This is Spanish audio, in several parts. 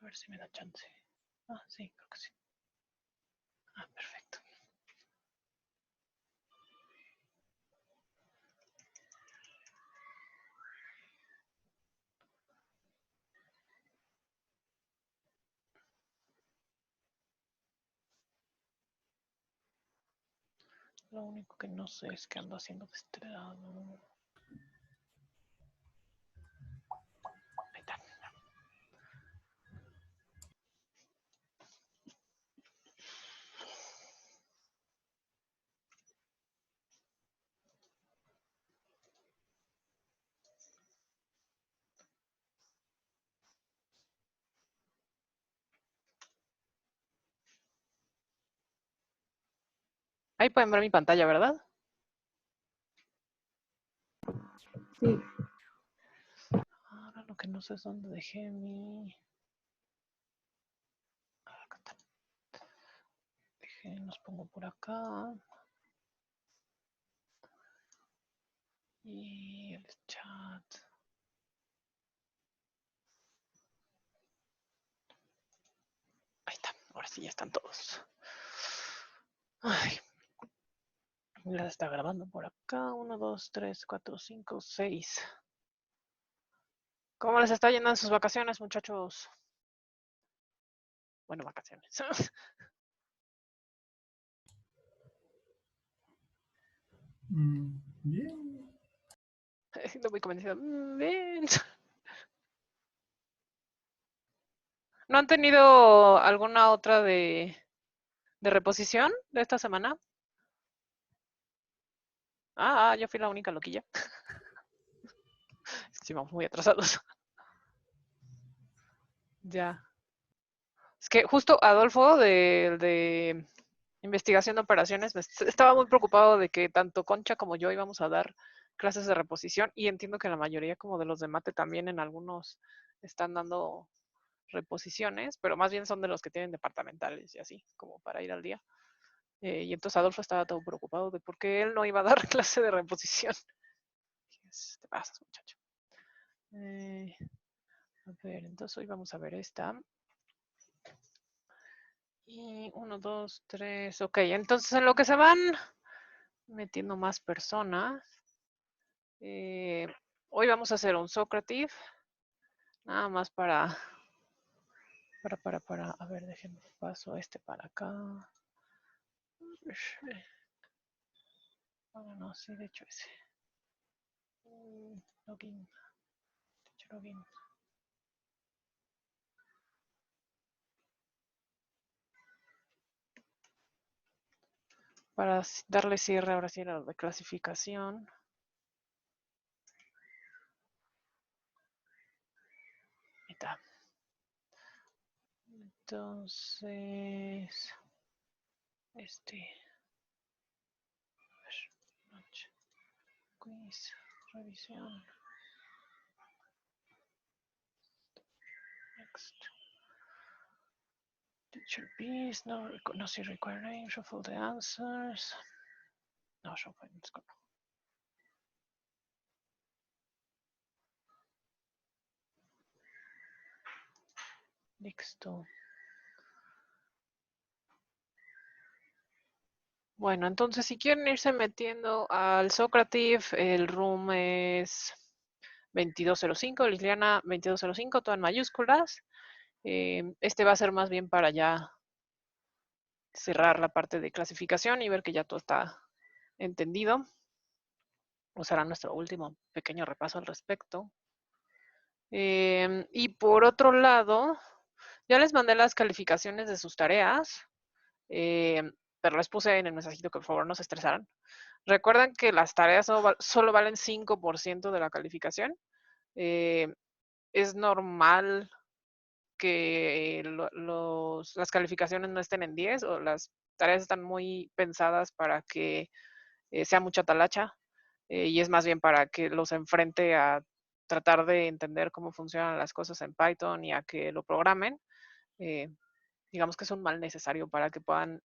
ver si me da chance. Ah, sí, creo que sí. Ah, perfecto. Lo único que no sé es qué ando haciendo de este lado. Ahí está. Ahí pueden ver mi pantalla, ¿verdad? Sí. Ahora lo que no sé es dónde dejé mi... Acá está. Los pongo por acá. Y el chat. Ahí está. Ahora sí ya están todos. Ay. Ya está grabando por acá. 1, 2, 3, 4, 5, 6. ¿Cómo les está yendo en sus vacaciones, muchachos? Bueno, vacaciones. Bien. No muy convencido. Bien. ¿No han tenido alguna otra de reposición de esta semana? Yo fui la única loquilla. Sí, vamos muy atrasados. Ya. Es que justo Adolfo de investigación de operaciones estaba muy preocupado de que tanto Concha como yo íbamos a dar clases de reposición y entiendo que la mayoría como de los de mate también en algunos están dando reposiciones, pero más bien son de los que tienen departamentales y así, como para ir al día. Y entonces Adolfo estaba todo preocupado de por qué él no iba a dar clase de reposición. Te pasas, muchacho. A ver, entonces hoy vamos a ver esta. Y 1, 2, 3. Ok, entonces en lo que se van metiendo más personas, hoy vamos a hacer un Socrative. Nada más para. A ver, déjenme paso este para acá. No, sí, de hecho ese. Login. Login. Para darle cierre ahora sí a la de clasificación. Ahí está. Entonces, noche, quiz, revisión. Next. Teacher piece, no see require name, shuffle the answers. No, shuffle, let's go. Listo. Bueno, entonces si quieren irse metiendo al Socrative, el room es 2205, Liliana 2205, todo en mayúsculas. Este va a ser más bien para ya cerrar la parte de clasificación y ver que ya todo está entendido. O será nuestro último pequeño repaso al respecto. Y por otro lado, ya les mandé las calificaciones de sus tareas, pero les puse en el mensajito que por favor no se estresaran. Recuerden que las tareas solo valen 5% de la calificación. Es normal que las calificaciones no estén en 10 o las tareas están muy pensadas para que sea mucha talacha y es más bien para que los enfrente a tratar de entender cómo funcionan las cosas en Python y a que lo programen. Digamos que es un mal necesario para que puedan,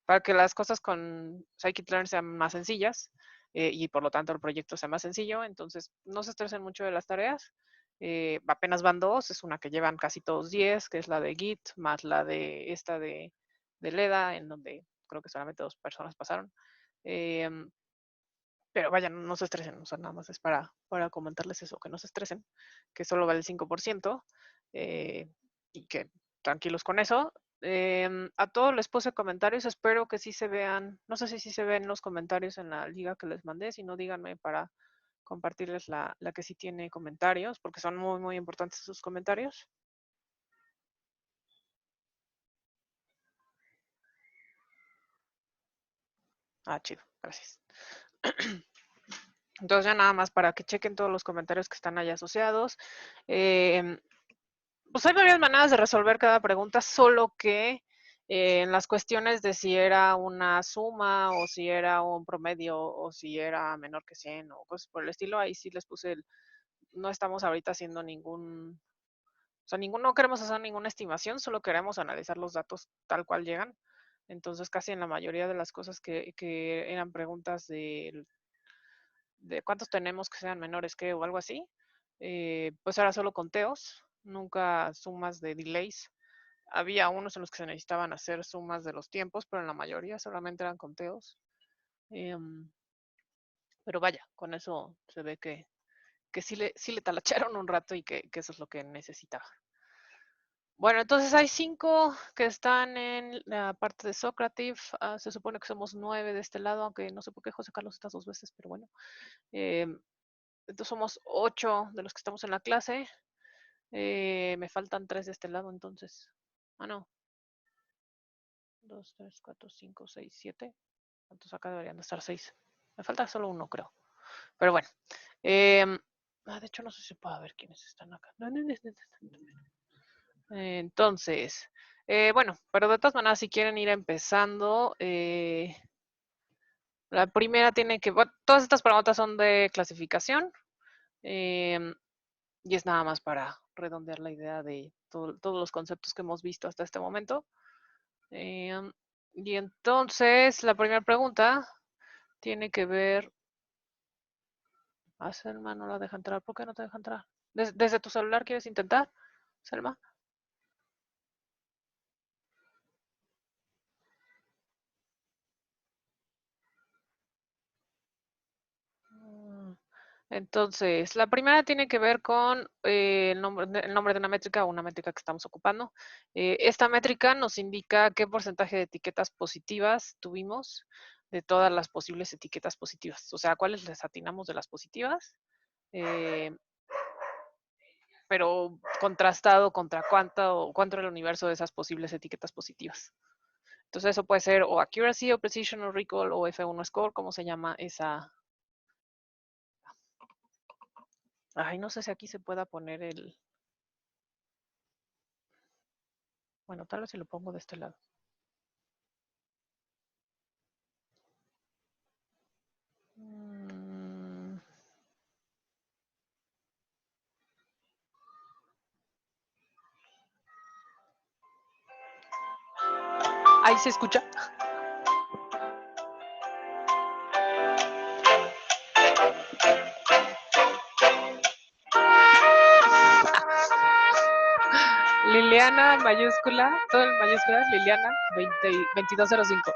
para que las cosas con scikit-learn sean más sencillas y por lo tanto el proyecto sea más sencillo. Entonces, no se estresen mucho de las tareas. apenas van 2, es una que llevan casi todos 10, que es la de Git, más la de esta de Leda, en donde creo que solamente 2 personas pasaron. Pero vaya, no se estresen, o sea, nada más es para comentarles eso, que no se estresen, que solo vale el 5%, y que tranquilos con eso. A todos les puse comentarios, espero que sí se vean, no sé si sí se ven los comentarios en la liga que les mandé, si no díganme para compartirles la que sí tiene comentarios, porque son muy, muy importantes sus comentarios. Ah, chido, gracias. Entonces ya nada más para que chequen todos los comentarios que están ahí asociados. Pues hay varias maneras de resolver cada pregunta, solo que en las cuestiones de si era una suma o si era un promedio o si era menor que 100 o cosas por el estilo, ahí sí les puse no estamos ahorita haciendo ningún, o sea, no queremos hacer ninguna estimación, solo queremos analizar los datos tal cual llegan. Entonces casi en la mayoría de las cosas que eran preguntas de cuántos tenemos que sean menores que o algo así, pues era solo conteos, nunca sumas de delays. Había unos en los que se necesitaban hacer sumas de los tiempos, pero en la mayoría solamente eran conteos. Pero vaya, con eso se ve que sí le talacharon un rato y que eso es lo que necesitaba. Bueno, entonces hay 5 que están en la parte de Socrative. Se supone que somos 9 de este lado, aunque no sé por qué José Carlos está 2 veces, pero bueno. Entonces somos 8 de los que estamos en la clase. Me faltan 3 de este lado, entonces. Ah, no. 2, 3, 4, 5, 6, 7. Entonces acá deberían de estar 6. Me falta solo 1, creo. Pero bueno. De hecho, no sé si puedo ver quiénes están acá. Entonces, bueno, pero de todas maneras, si quieren ir empezando, la primera tiene que, bueno, todas estas preguntas son de clasificación, y es nada más para redondear la idea de todos los conceptos que hemos visto hasta este momento. Y entonces, la primera pregunta tiene que ver. Selma no la deja entrar. ¿Por qué no te deja entrar? ¿Desde tu celular quieres intentar, Selma? Entonces, la primera tiene que ver con el nombre de una métrica o una métrica que estamos ocupando. Esta métrica nos indica qué porcentaje de etiquetas positivas tuvimos de todas las posibles etiquetas positivas. O sea, cuáles les atinamos de las positivas, pero contrastado contra cuánto era el universo de esas posibles etiquetas positivas. Entonces, eso puede ser o accuracy, o precision, o recall, o F1 score, como se llama esa. Ay, no sé si aquí se pueda poner el. Bueno, tal vez si lo pongo de este lado. Ahí se escucha. Liliana mayúscula, todo en mayúsculas, Liliana 2205.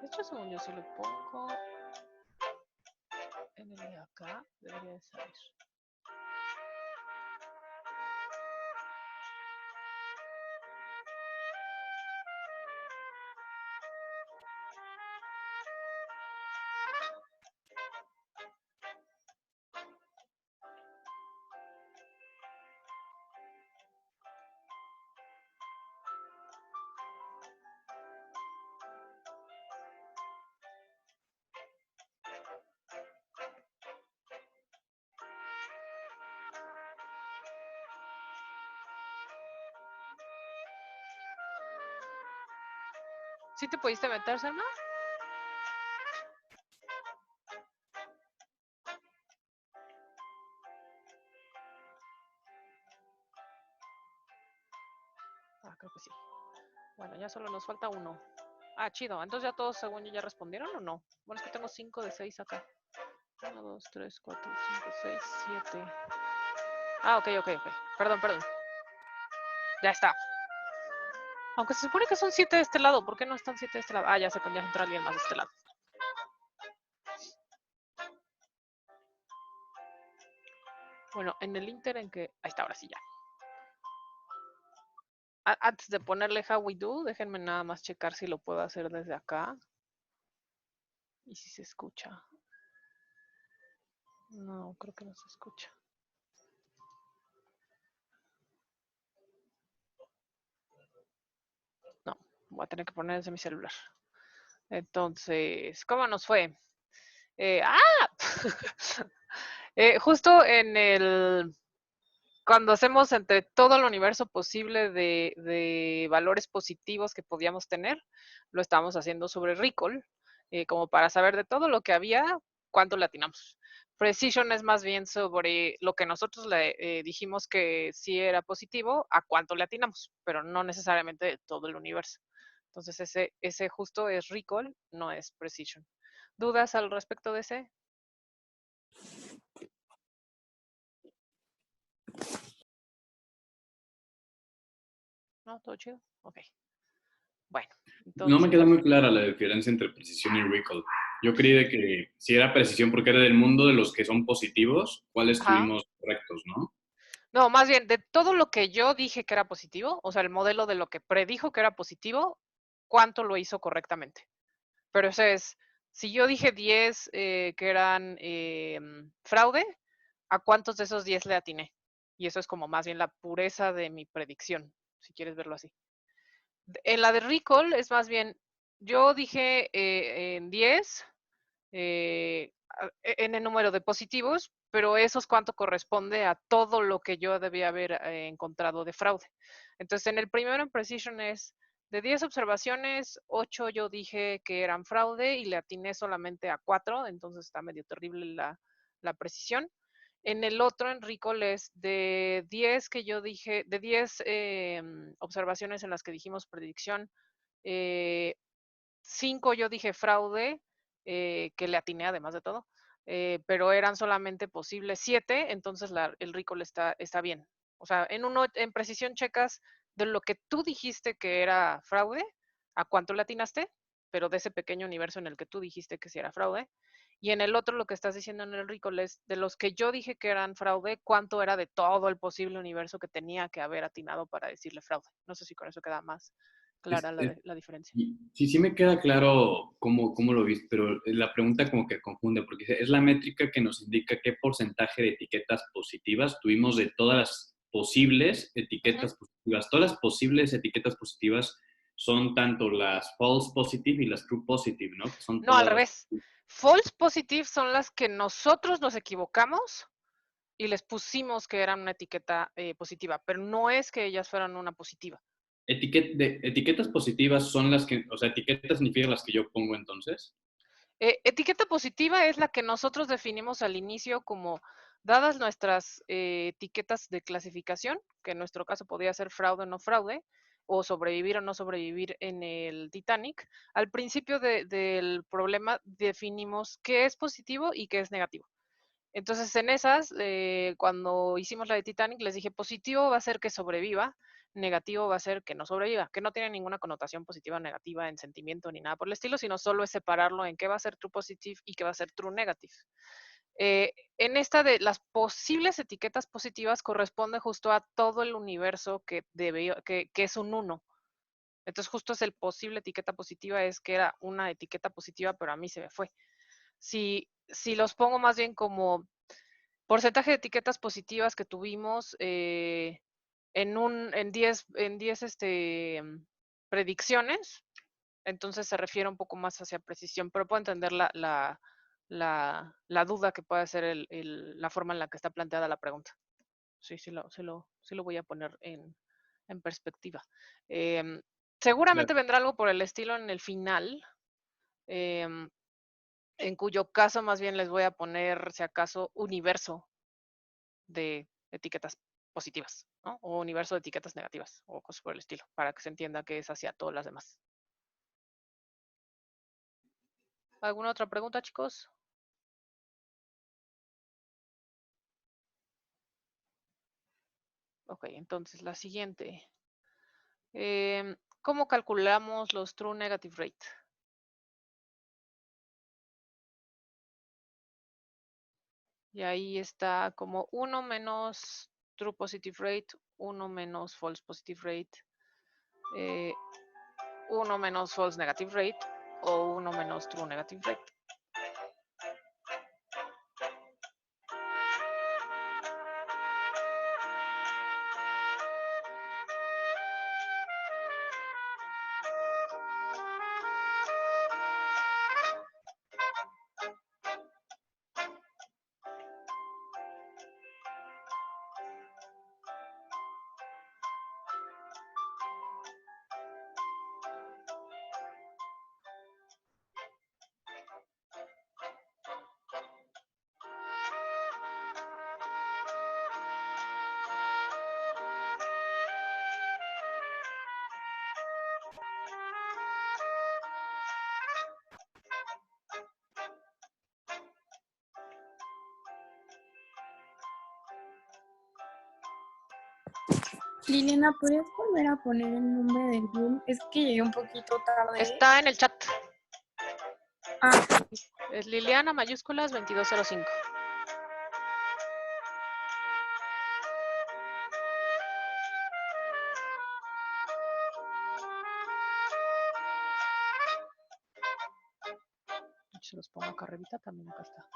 De hecho, según yo, si lo pongo en el de acá, debería de salir. ¿Sí te pudiste meter, Selma? creo que sí. Bueno, ya solo nos falta uno. Ah, chido. Entonces ya todos, según yo, ya respondieron o no. Bueno, es que tengo 5 de 6 acá. 1, 2, 3, 4, 5, 6, 7. Ah, ok. Perdón. Ya está. Aunque se supone que son 7 de este lado. ¿Por qué no están 7 de este lado? Ah, ya sé, ya entra alguien más de este lado. Bueno, en el Inter en que... Ahí está, ahora sí ya. Antes de ponerle how we do, déjenme nada más checar si lo puedo hacer desde acá. Y si se escucha. No, creo que no se escucha. No, voy a tener que poner desde mi celular. Entonces, ¿cómo nos fue? Justo en el... Cuando hacemos entre todo el universo posible de valores positivos que podíamos tener, lo estábamos haciendo sobre recall, como para saber de todo lo que había, cuánto le atinamos. Precision es más bien sobre lo que nosotros le dijimos que sí era positivo, a cuánto le atinamos, pero no necesariamente de todo el universo. Entonces ese justo es recall, no es precision. ¿Dudas al respecto de ese? ¿No? ¿Todo chido? Ok. Bueno, No me queda entonces... muy clara la diferencia entre precisión y recall. Yo creí de que si era precisión porque era del mundo de los que son positivos, ¿cuáles Ajá. tuvimos correctos, no? No, más bien, de todo lo que yo dije que era positivo, o sea, el modelo de lo que predijo que era positivo, ¿cuánto lo hizo correctamente? Pero eso es, si yo dije 10 que eran fraude, ¿a cuántos de esos 10 le atiné? Y eso es como más bien la pureza de mi predicción, si quieres verlo así. En la de recall es más bien, yo dije en 10, en el número de positivos, pero eso es cuánto corresponde a todo lo que yo debía haber encontrado de fraude. Entonces, en el primero en Precision es de 10 observaciones, 8 yo dije que eran fraude y le atiné solamente a 4, entonces está medio terrible la precisión. En el otro, en Recall, es de 10 que yo dije, de 10 observaciones en las que dijimos predicción, 5 yo dije fraude, que le atiné además de todo, pero eran solamente posibles 7, entonces el recall está bien. O sea, en precisión checas de lo que tú dijiste que era fraude, a cuánto le atinaste, pero de ese pequeño universo en el que tú dijiste que sí era fraude. Y en el otro lo que estás diciendo en el recall es de los que yo dije que eran fraude, cuánto era de todo el posible universo que tenía que haber atinado para decirle fraude. No sé si con eso queda más clara Es- es- la diferencia. sí, sí me queda claro cómo lo viste, pero la pregunta como que confunde, porque es la métrica que nos indica qué porcentaje de etiquetas positivas tuvimos de todas las posibles Ujú. etiquetas positivas. Todas las posibles etiquetas positivas son tanto las false positive y las true positive, ¿no? Que son No, al todas las... revés. False positive son las que nosotros nos equivocamos y les pusimos que eran una etiqueta positiva, pero no es que ellas fueran una positiva. etiquetas positivas son las que, o sea, etiquetas significan las que yo pongo entonces. Etiqueta positiva es la que nosotros definimos al inicio como dadas nuestras etiquetas de clasificación, que en nuestro caso podría ser fraude o no fraude, o sobrevivir o no sobrevivir en el Titanic. Al principio del problema definimos qué es positivo y qué es negativo. Entonces, en esas, cuando hicimos la de Titanic, les dije, positivo va a ser que sobreviva, negativo va a ser que no sobreviva, que no tiene ninguna connotación positiva o negativa en sentimiento ni nada por el estilo, sino solo es separarlo en qué va a ser true positive y qué va a ser true negative. En esta de las posibles etiquetas positivas corresponde justo a todo el universo que es un 1. Entonces, justo es el posible etiqueta positiva, es que era una etiqueta positiva, pero a mí se me fue. Si los pongo más bien como porcentaje de etiquetas positivas que tuvimos en 10 predicciones, entonces se refiere un poco más hacia precisión, pero puedo entender la duda que puede ser la forma en la que está planteada la pregunta. Sí, sí lo voy a poner en perspectiva. Em, Claro. Seguramente vendrá algo por el estilo en el final, em, en cuyo caso más bien les voy a poner, si acaso, universo de etiquetas positivas, ¿no? O universo de etiquetas negativas, o cosas por el estilo, para que se entienda que es hacia todas las demás. ¿Alguna otra pregunta, chicos? Ok, entonces la siguiente. ¿Cómo calculamos los true negative rate? Y ahí está como 1 menos true positive rate, 1 menos false positive rate, 1 menos false negative rate o 1 menos true negative rate. Liliana, ¿podrías volver a poner el nombre del Zoom? Es que llegué un poquito tarde. Está en el chat. Ah, Es Liliana mayúsculas 2205. Se los pongo acá arribita, también acá está.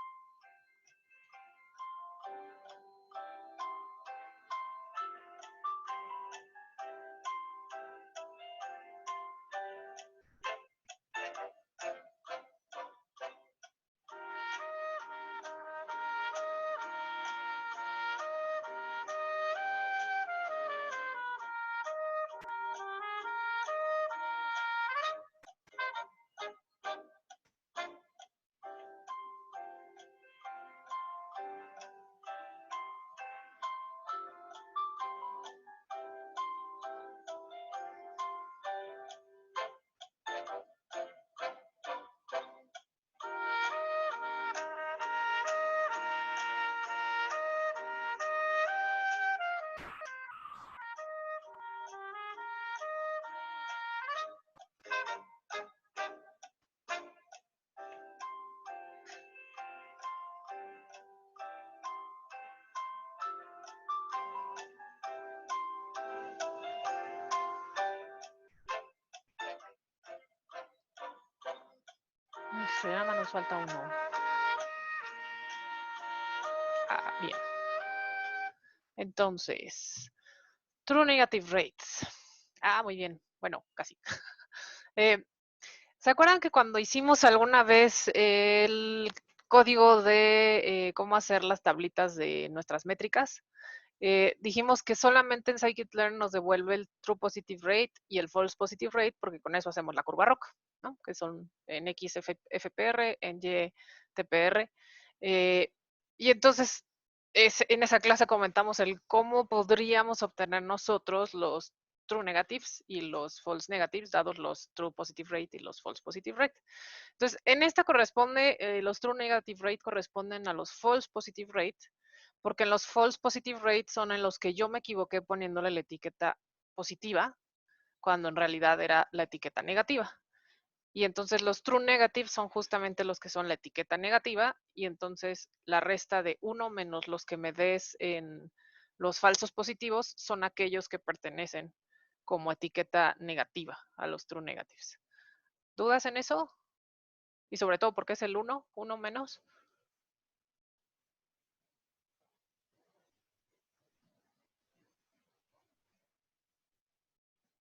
Se llama, nos falta uno. Ah, bien. Entonces, true negative rates. Ah, muy bien. Bueno, casi. ¿Se acuerdan que cuando hicimos alguna vez el código de cómo hacer las tablitas de nuestras métricas? Dijimos que solamente en scikit-learn nos devuelve el true positive rate y el false positive rate, porque con eso hacemos la curva ROC, ¿no? Que son en X FPR, en Y TPR. Y entonces, en esa clase comentamos el cómo podríamos obtener nosotros los true negatives y los false negatives, dados los true positive rate y los false positive rate. Entonces, en esta corresponde, los true negative rate corresponden a los false positive rate, porque en los false positive rate son en los que yo me equivoqué poniéndole la etiqueta positiva, cuando en realidad era la etiqueta negativa. Y entonces los true negative son justamente los que son la etiqueta negativa, y entonces la resta de 1 menos los que me des en los falsos positivos son aquellos que pertenecen como etiqueta negativa a los true negatives. ¿Dudas en eso? Y sobre todo, ¿por qué es el 1? 1 menos.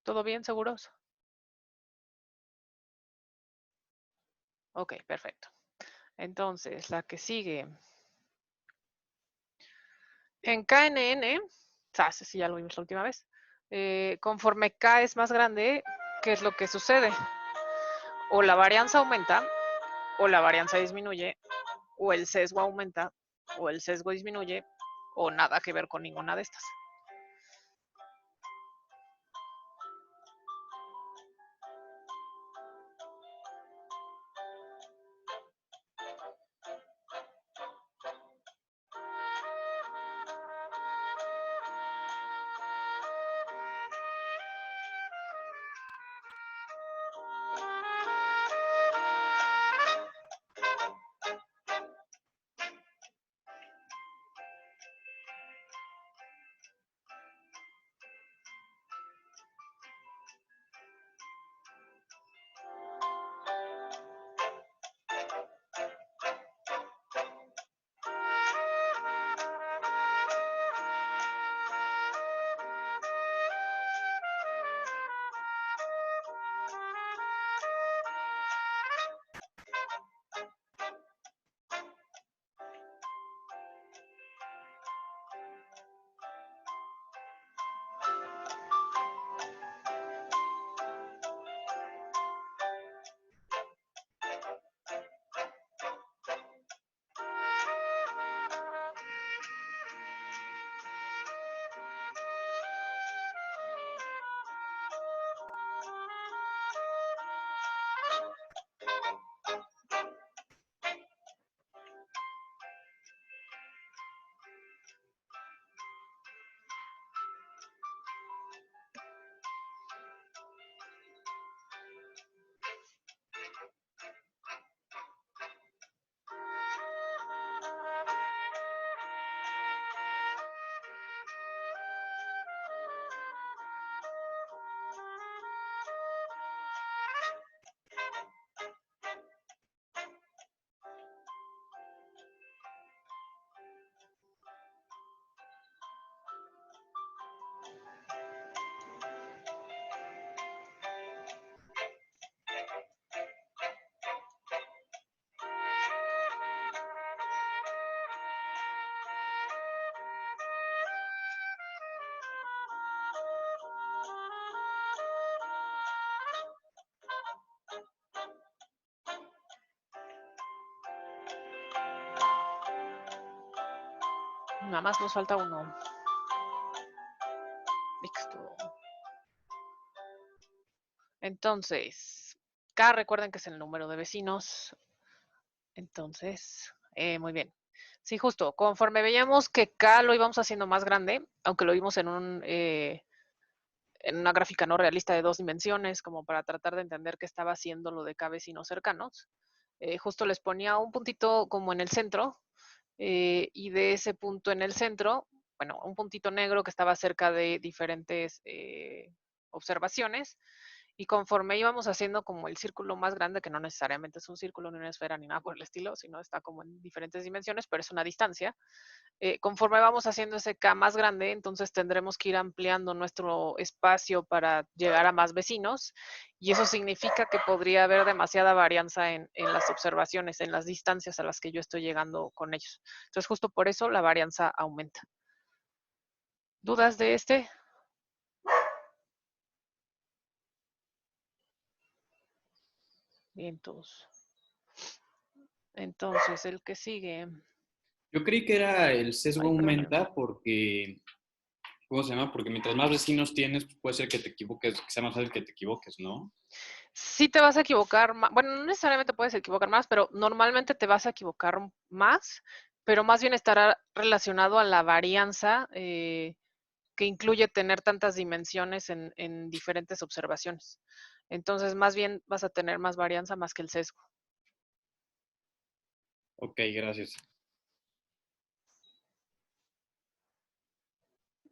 ¿Todo bien, seguros? Ok, perfecto. Entonces, la que sigue. En KNN, si ya lo vimos la última vez, conforme K es más grande, ¿qué es lo que sucede? O la varianza aumenta, o la varianza disminuye, o el sesgo aumenta, o el sesgo disminuye, o nada que ver con ninguna de estas. Nada más nos falta uno. Listo. Entonces, K recuerden que es el número de vecinos. Entonces, muy bien. Sí, justo, conforme veíamos que K lo íbamos haciendo más grande, aunque lo vimos en una gráfica no realista de 2 dimensiones, como para tratar de entender qué estaba haciendo lo de K vecinos cercanos, justo les ponía un puntito como en el centro, y de ese punto en el centro, bueno, un puntito negro que estaba cerca de diferentes observaciones, y conforme íbamos haciendo como el círculo más grande, que no necesariamente es un círculo ni una esfera ni nada por el estilo, sino está como en diferentes dimensiones, pero es una distancia, conforme vamos haciendo ese K más grande, entonces tendremos que ir ampliando nuestro espacio para llegar a más vecinos, y eso significa que podría haber demasiada varianza en las observaciones, en las distancias a las que yo estoy llegando con ellos. Entonces, justo por eso la varianza aumenta. ¿Dudas de este? Bien, todos. Entonces, el que sigue. Yo creí que era el sesgo Ay, perdóname. aumenta porque, ¿cómo se llama? Porque mientras más vecinos tienes, pues puede ser que te equivoques, que sea más fácil que te equivoques, ¿no? Sí te vas a equivocar más, bueno, no necesariamente puedes equivocar más, pero normalmente te vas a equivocar más, pero más bien estará relacionado a la varianza que incluye tener tantas dimensiones en diferentes observaciones. Entonces, más bien vas a tener más varianza más que el sesgo. Ok, gracias.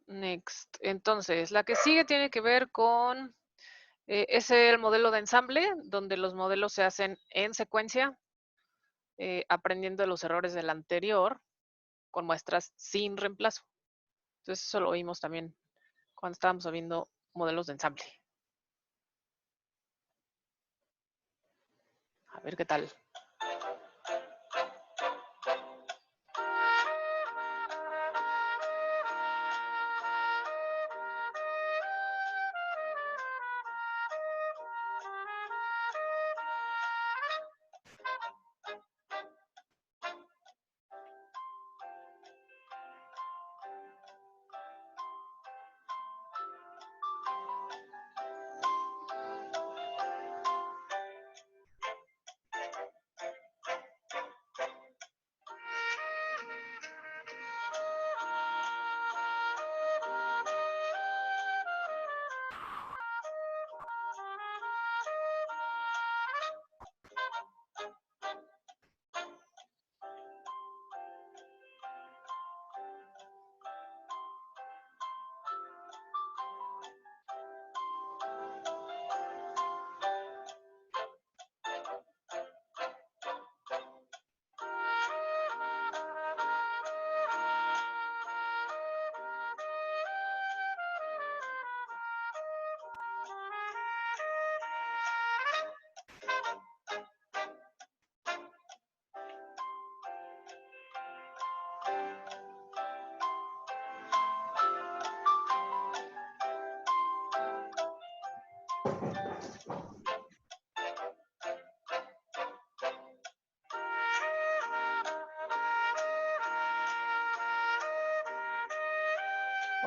Next. Entonces, la que sigue tiene que ver con, es el modelo de ensamble, donde los modelos se hacen en secuencia, aprendiendo de los errores del anterior, con muestras sin reemplazo. Entonces, eso lo vimos también cuando estábamos viendo modelos de ensamble. A ver qué tal.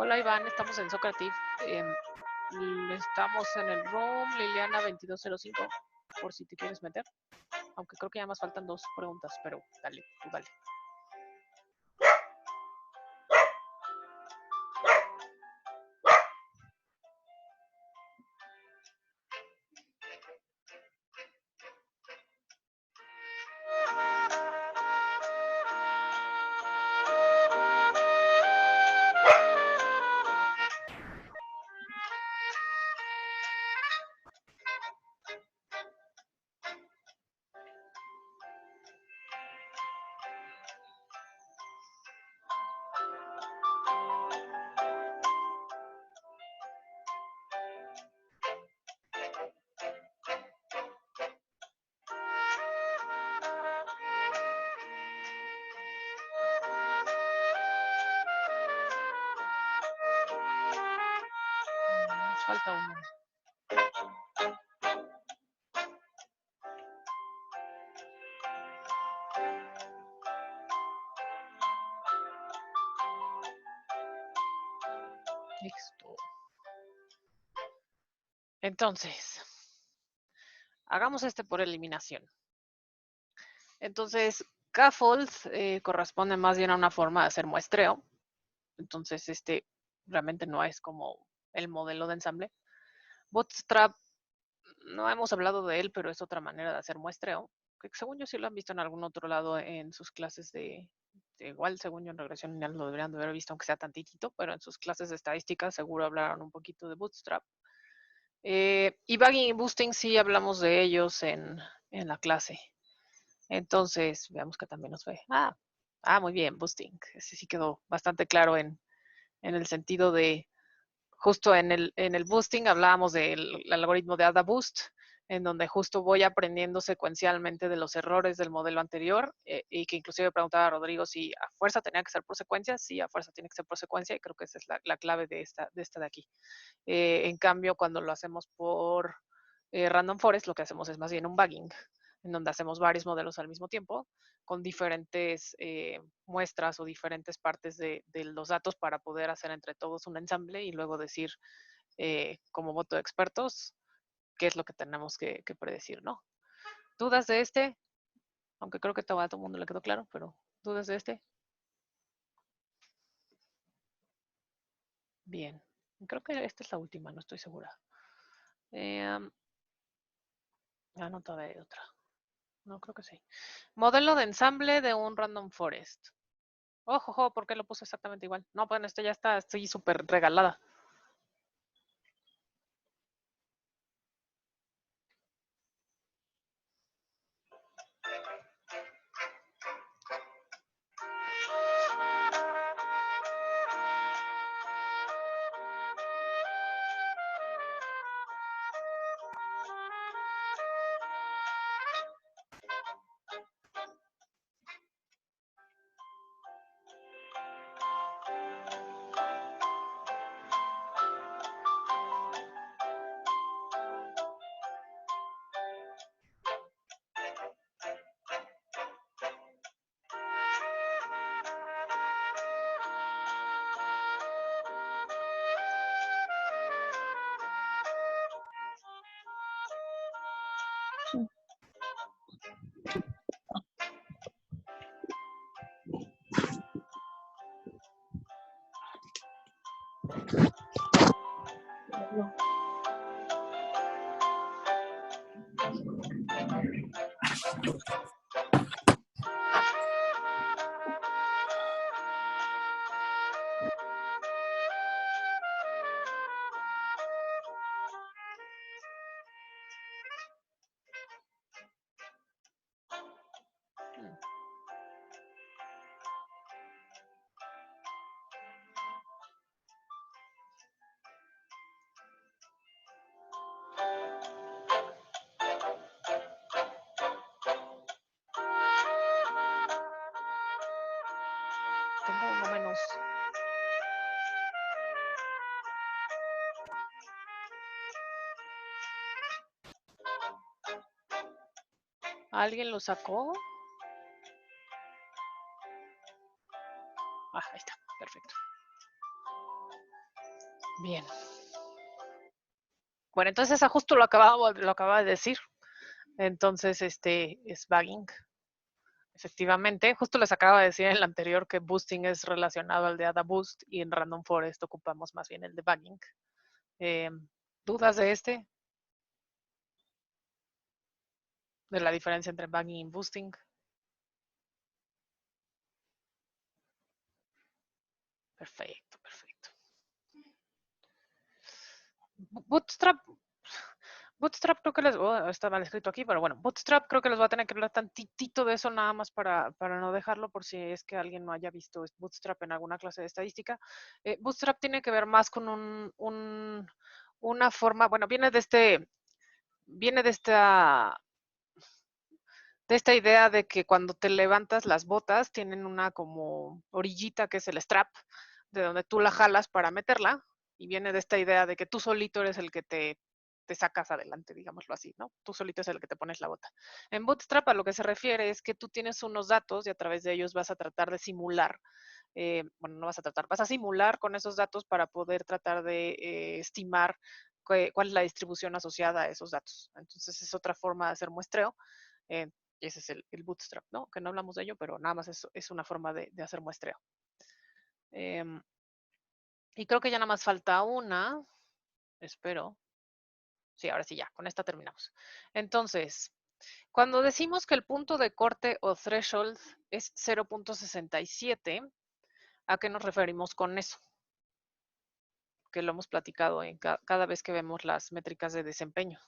Hola Iván, estamos en Socrative. Estamos en el room Liliana 2205, por si te quieres meter. Aunque creo que ya más faltan 2 preguntas, pero dale, tú dale. Nos falta uno. Entonces, hagamos este por eliminación. Entonces, scaffolds corresponde más bien a una forma de hacer muestreo. Entonces, este realmente no es como el modelo de ensamble. Bootstrap, no hemos hablado de él, pero es otra manera de hacer muestreo, que según yo sí lo han visto en algún otro lado en sus clases igual según yo en regresión lineal lo deberían de haber visto, aunque sea tantitito, pero en sus clases de estadística seguro hablaron un poquito de Bootstrap. Y bagging y boosting sí hablamos de ellos en la clase. Entonces, veamos que también nos ve. Muy bien, boosting. Ese sí quedó bastante claro en el sentido de, justo en el boosting hablábamos del algoritmo de AdaBoost, en donde justo voy aprendiendo secuencialmente de los errores del modelo anterior, y que inclusive preguntaba a Rodrigo si a fuerza tenía que ser por secuencia. Sí, a fuerza tiene que ser por secuencia, y creo que esa es la clave de esta de aquí. En cambio, cuando lo hacemos por random forest, lo que hacemos es más bien un bagging, en donde hacemos varios modelos al mismo tiempo, con diferentes muestras o diferentes partes de los datos para poder hacer entre todos un ensamble y luego decir, como voto de expertos, qué es lo que tenemos que predecir, ¿no? ¿Dudas de este? Aunque creo que a todo el mundo le quedó claro, pero ¿dudas de este? Bien. Creo que esta es la última, no estoy segura. No, todavía hay otra. No, creo que sí. Modelo de ensamble de un random forest. Ojo, ¿por qué lo puse exactamente igual? No, bueno, esto ya está, estoy súper regalada. Tengo uno menos. ¿Alguien lo sacó? Ahí está, perfecto. Bien. Bueno, entonces esa justo lo acababa de decir. Entonces, es bagging. Efectivamente, justo les acaba de decir en el anterior que boosting es relacionado al de AdaBoost y en Random Forest ocupamos más bien el de bagging. ¿Dudas de este? De la diferencia entre bagging y boosting. Perfecto. Bootstrap creo que está mal escrito aquí, pero bueno, Bootstrap creo que les voy a tener que hablar tantitito de eso nada más para no dejarlo por si es que alguien no haya visto Bootstrap en alguna clase de estadística. Bootstrap tiene que ver más con una forma, bueno, viene de esta idea de que cuando te levantas las botas tienen una como orillita que es el strap, de donde tú la jalas para meterla, y viene de esta idea de que tú solito eres el que te sacas adelante, digámoslo así, ¿no? Tú solito es el que te pones la bota. En Bootstrap a lo que se refiere es que tú tienes unos datos y a través de ellos vas a tratar de simular, no vas a tratar, vas a simular con esos datos para poder tratar de estimar cuál es la distribución asociada a esos datos. Entonces es otra forma de hacer muestreo. Y ese es el bootstrap, ¿no? Que no hablamos de ello, pero nada más es una forma de hacer muestreo. Y creo que ya nada más falta una. Espero. Sí, ahora sí, ya, con esta terminamos. Entonces, cuando decimos que el punto de corte o threshold es 0.67, ¿a qué nos referimos con eso? Que lo hemos platicado en cada vez que vemos las métricas de desempeño.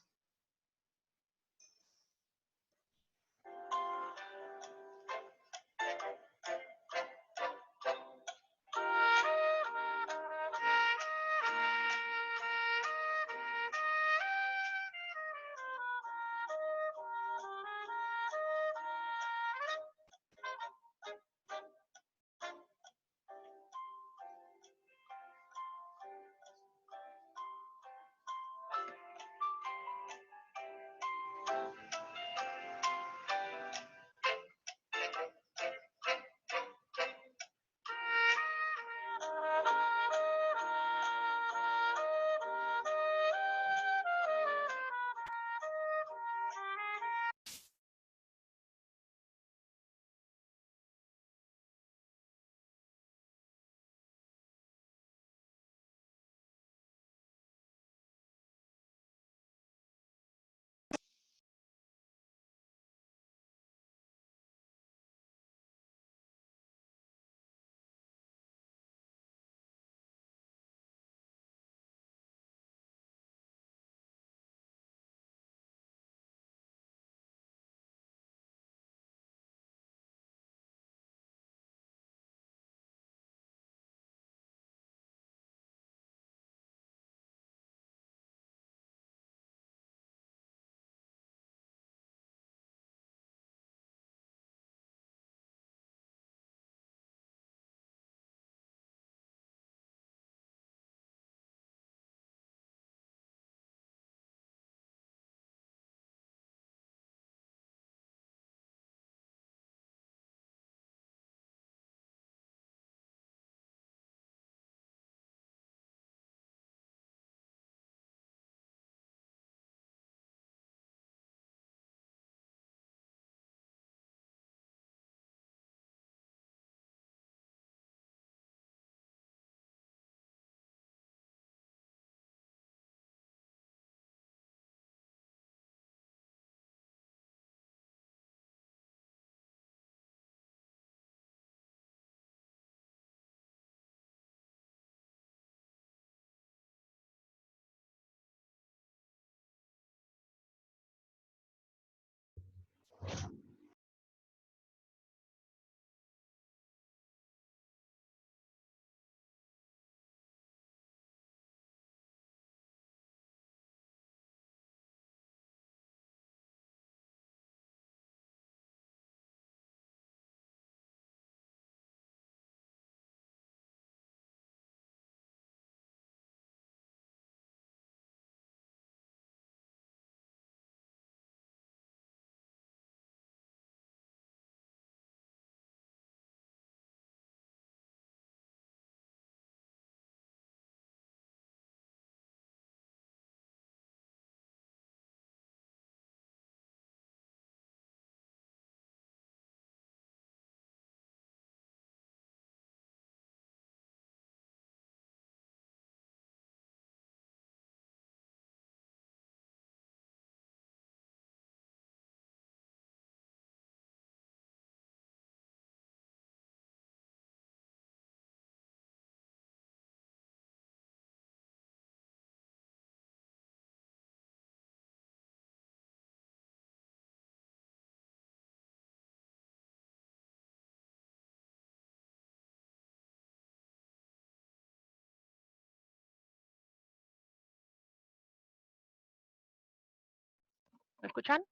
¿Me escuchan?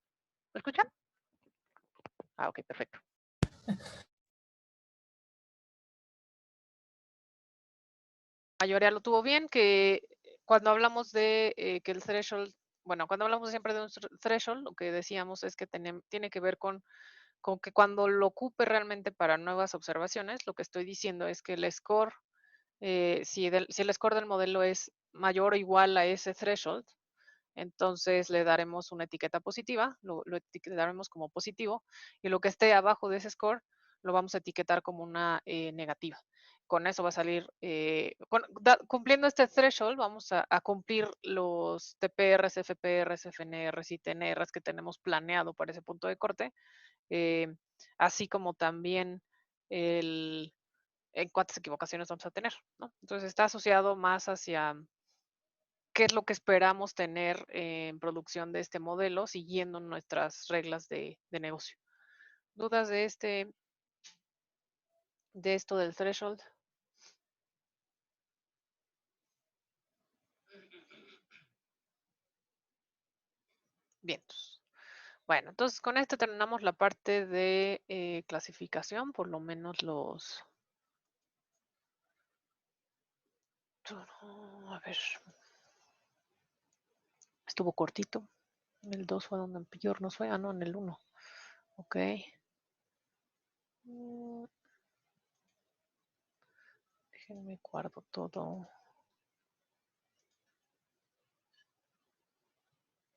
¿Me escuchan? Ah, ok, perfecto. La mayoría lo tuvo bien, que cuando hablamos de que el threshold, bueno, cuando hablamos siempre de un threshold, lo que decíamos es que tiene que ver con que cuando lo ocupe realmente para nuevas observaciones, lo que estoy diciendo es que el score, si el score del modelo es mayor o igual a ese threshold, entonces le daremos una etiqueta positiva, lo etiquetaremos como positivo, y lo que esté abajo de ese score lo vamos a etiquetar como una negativa. Con eso va a salir, cumpliendo este threshold, vamos a cumplir los TPRs, FPRs, FNRs y TNRs que tenemos planeado para ese punto de corte, así como también en cuántas equivocaciones vamos a tener, ¿no? Entonces está asociado más hacia qué es lo que esperamos tener en producción de este modelo siguiendo nuestras reglas de negocio. ¿Dudas de esto del threshold? Bien. Bueno, entonces con esto terminamos la parte de clasificación, por lo menos los... A ver, estuvo cortito. El 2 fue donde peor nos fue. Ah, no, en el 1. Ok. Déjenme guardo todo.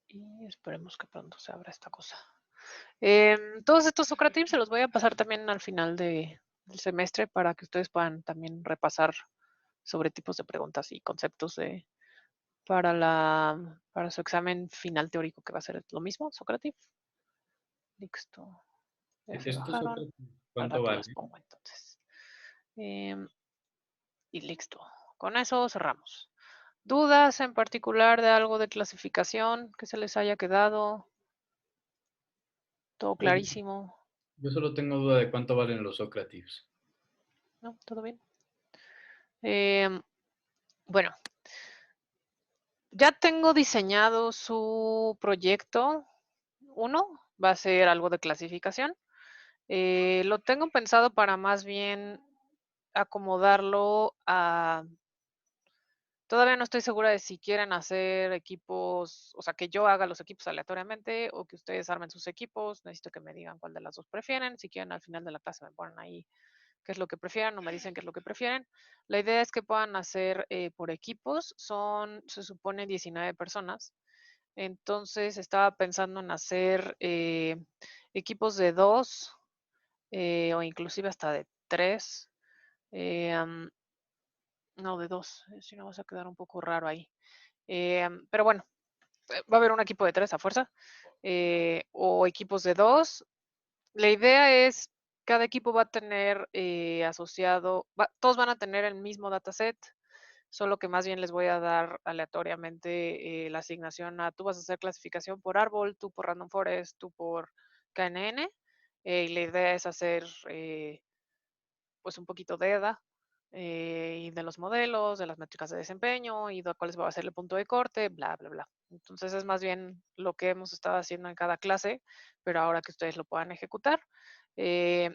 Y esperemos que pronto se abra esta cosa. Todos estos Socratips se los voy a pasar también al final del semestre para que ustedes puedan también repasar sobre tipos de preguntas y conceptos para su examen final teórico que va a ser lo mismo, Socrative. Listo. Ya se ¿Estos bajaron. otros Al cuánto rato vale? las pongo entonces. Y listo. Con eso cerramos. ¿Dudas en particular de algo de clasificación que se les haya quedado? ¿Todo Pues clarísimo? yo solo tengo duda de cuánto valen los Socrates. ¿No? ¿Todo bien? Bueno, ya tengo diseñado su proyecto. Uno va a ser algo de clasificación. Lo tengo pensado para más bien acomodarlo a... Todavía no estoy segura de si quieren hacer equipos, o sea, que yo haga los equipos aleatoriamente o que ustedes armen sus equipos. Necesito que me digan cuál de las dos prefieren. Si quieren, al final de la clase me ponen ahí qué es lo que prefieren o me dicen qué es lo que prefieren. La idea es que puedan hacer por equipos. Se supone, 19 personas. Entonces estaba pensando en hacer equipos de 2 o inclusive hasta de 3. No, de 2, si no vas a quedar un poco raro ahí. Pero bueno, va a haber un equipo de 3 a fuerza o equipos de 2. La idea es, cada equipo va a tener asociado, todos van a tener el mismo dataset, solo que más bien les voy a dar aleatoriamente la asignación a, tú vas a hacer clasificación por árbol, tú por random forest, tú por KNN, y la idea es hacer pues un poquito de EDA y de los modelos, de las métricas de desempeño y de cuáles va a ser el punto de corte, bla, bla, bla. Entonces es más bien lo que hemos estado haciendo en cada clase, pero ahora que ustedes lo puedan ejecutar. Eh,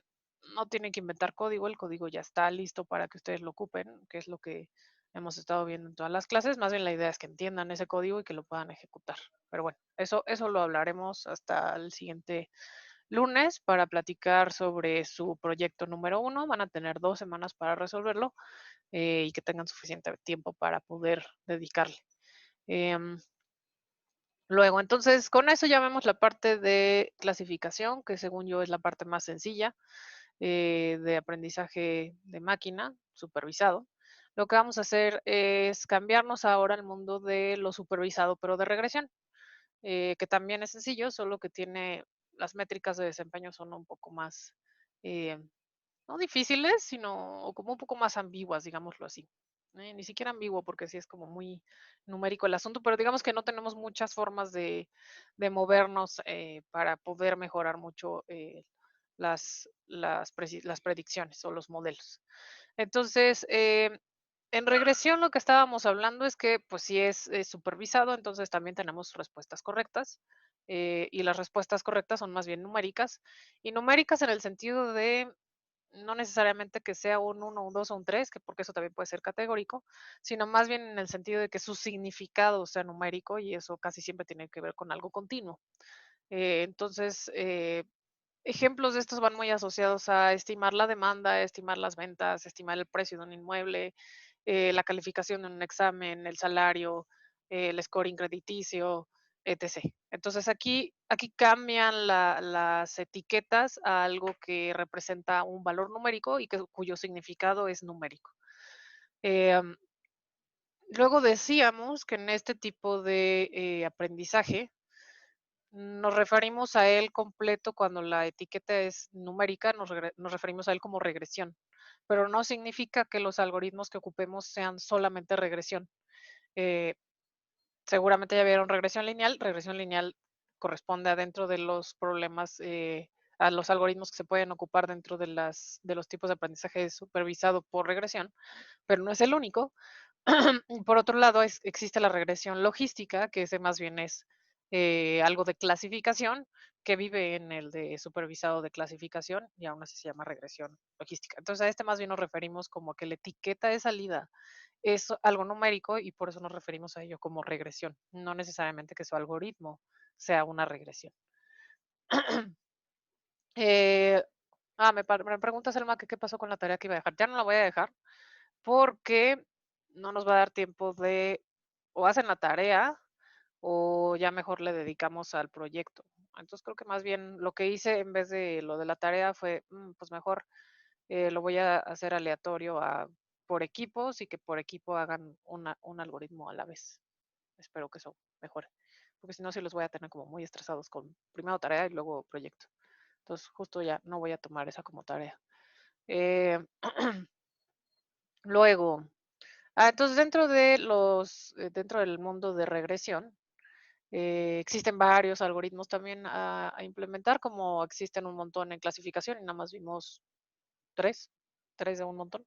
no tienen que inventar código, el código ya está listo para que ustedes lo ocupen, que es lo que hemos estado viendo en todas las clases. Más bien la idea es que entiendan ese código y que lo puedan ejecutar. Pero bueno, eso lo hablaremos hasta el siguiente lunes para platicar sobre su proyecto número 1. Van a tener 2 semanas para resolverlo y que tengan suficiente tiempo para poder dedicarle. Luego, entonces, con eso ya vemos la parte de clasificación, que según yo es la parte más sencilla de aprendizaje de máquina supervisado. Lo que vamos a hacer es cambiarnos ahora al mundo de lo supervisado, pero de regresión, que también es sencillo, solo que tiene las métricas de desempeño son un poco más, eh, no difíciles, sino como un poco más ambiguas, digámoslo así. Ni siquiera ambiguo, porque sí es como muy numérico el asunto, pero digamos que no tenemos muchas formas de movernos para poder mejorar mucho las predicciones o los modelos. Entonces, en regresión lo que estábamos hablando es que, pues si es supervisado, entonces también tenemos respuestas correctas y las respuestas correctas son más bien numéricas y numéricas en el sentido de no necesariamente que sea un 1, un 2 o un 3, que porque eso también puede ser categórico, sino más bien en el sentido de que su significado sea numérico y eso casi siempre tiene que ver con algo continuo. Entonces, ejemplos de estos van muy asociados a estimar la demanda, estimar las ventas, estimar el precio de un inmueble, la calificación en un examen, el salario, el scoring crediticio, etc. Entonces aquí cambian las etiquetas a algo que representa un valor numérico y cuyo significado es numérico. Em, Luego decíamos que en este tipo de aprendizaje nos referimos a él completo cuando la etiqueta es numérica, nos referimos a él como regresión, pero no significa que los algoritmos que ocupemos sean solamente regresión. Eh, Seguramente ya vieron regresión lineal. Regresión lineal corresponde a dentro de los problemas, a los algoritmos que se pueden ocupar dentro de los tipos de aprendizaje supervisado por regresión, pero no es el único. Por otro lado, existe la regresión logística, que ese más bien es algo de clasificación, que vive en el de supervisado de clasificación y aún así se llama regresión logística. Entonces, a este más bien nos referimos como que la etiqueta de salida es algo numérico y por eso nos referimos a ello como regresión, no necesariamente que su algoritmo sea una regresión. Eh, me pregunta Selma que qué pasó con la tarea que iba a dejar. Ya no la voy a dejar porque no nos va a dar tiempo de o hacen la tarea o ya mejor le dedicamos al proyecto. Entonces creo que más bien lo que hice en vez de lo de la tarea fue, pues mejor lo voy a hacer aleatorio por equipos y que por equipo hagan un algoritmo a la vez. Espero que eso mejore, porque si no, sí los voy a tener como muy estresados con primero tarea y luego proyecto. Entonces justo ya no voy a tomar esa como tarea. Eh, Luego, entonces dentro del mundo de regresión, existen varios algoritmos también a implementar, como existen un montón en clasificación y nada más vimos tres, tres de un montón.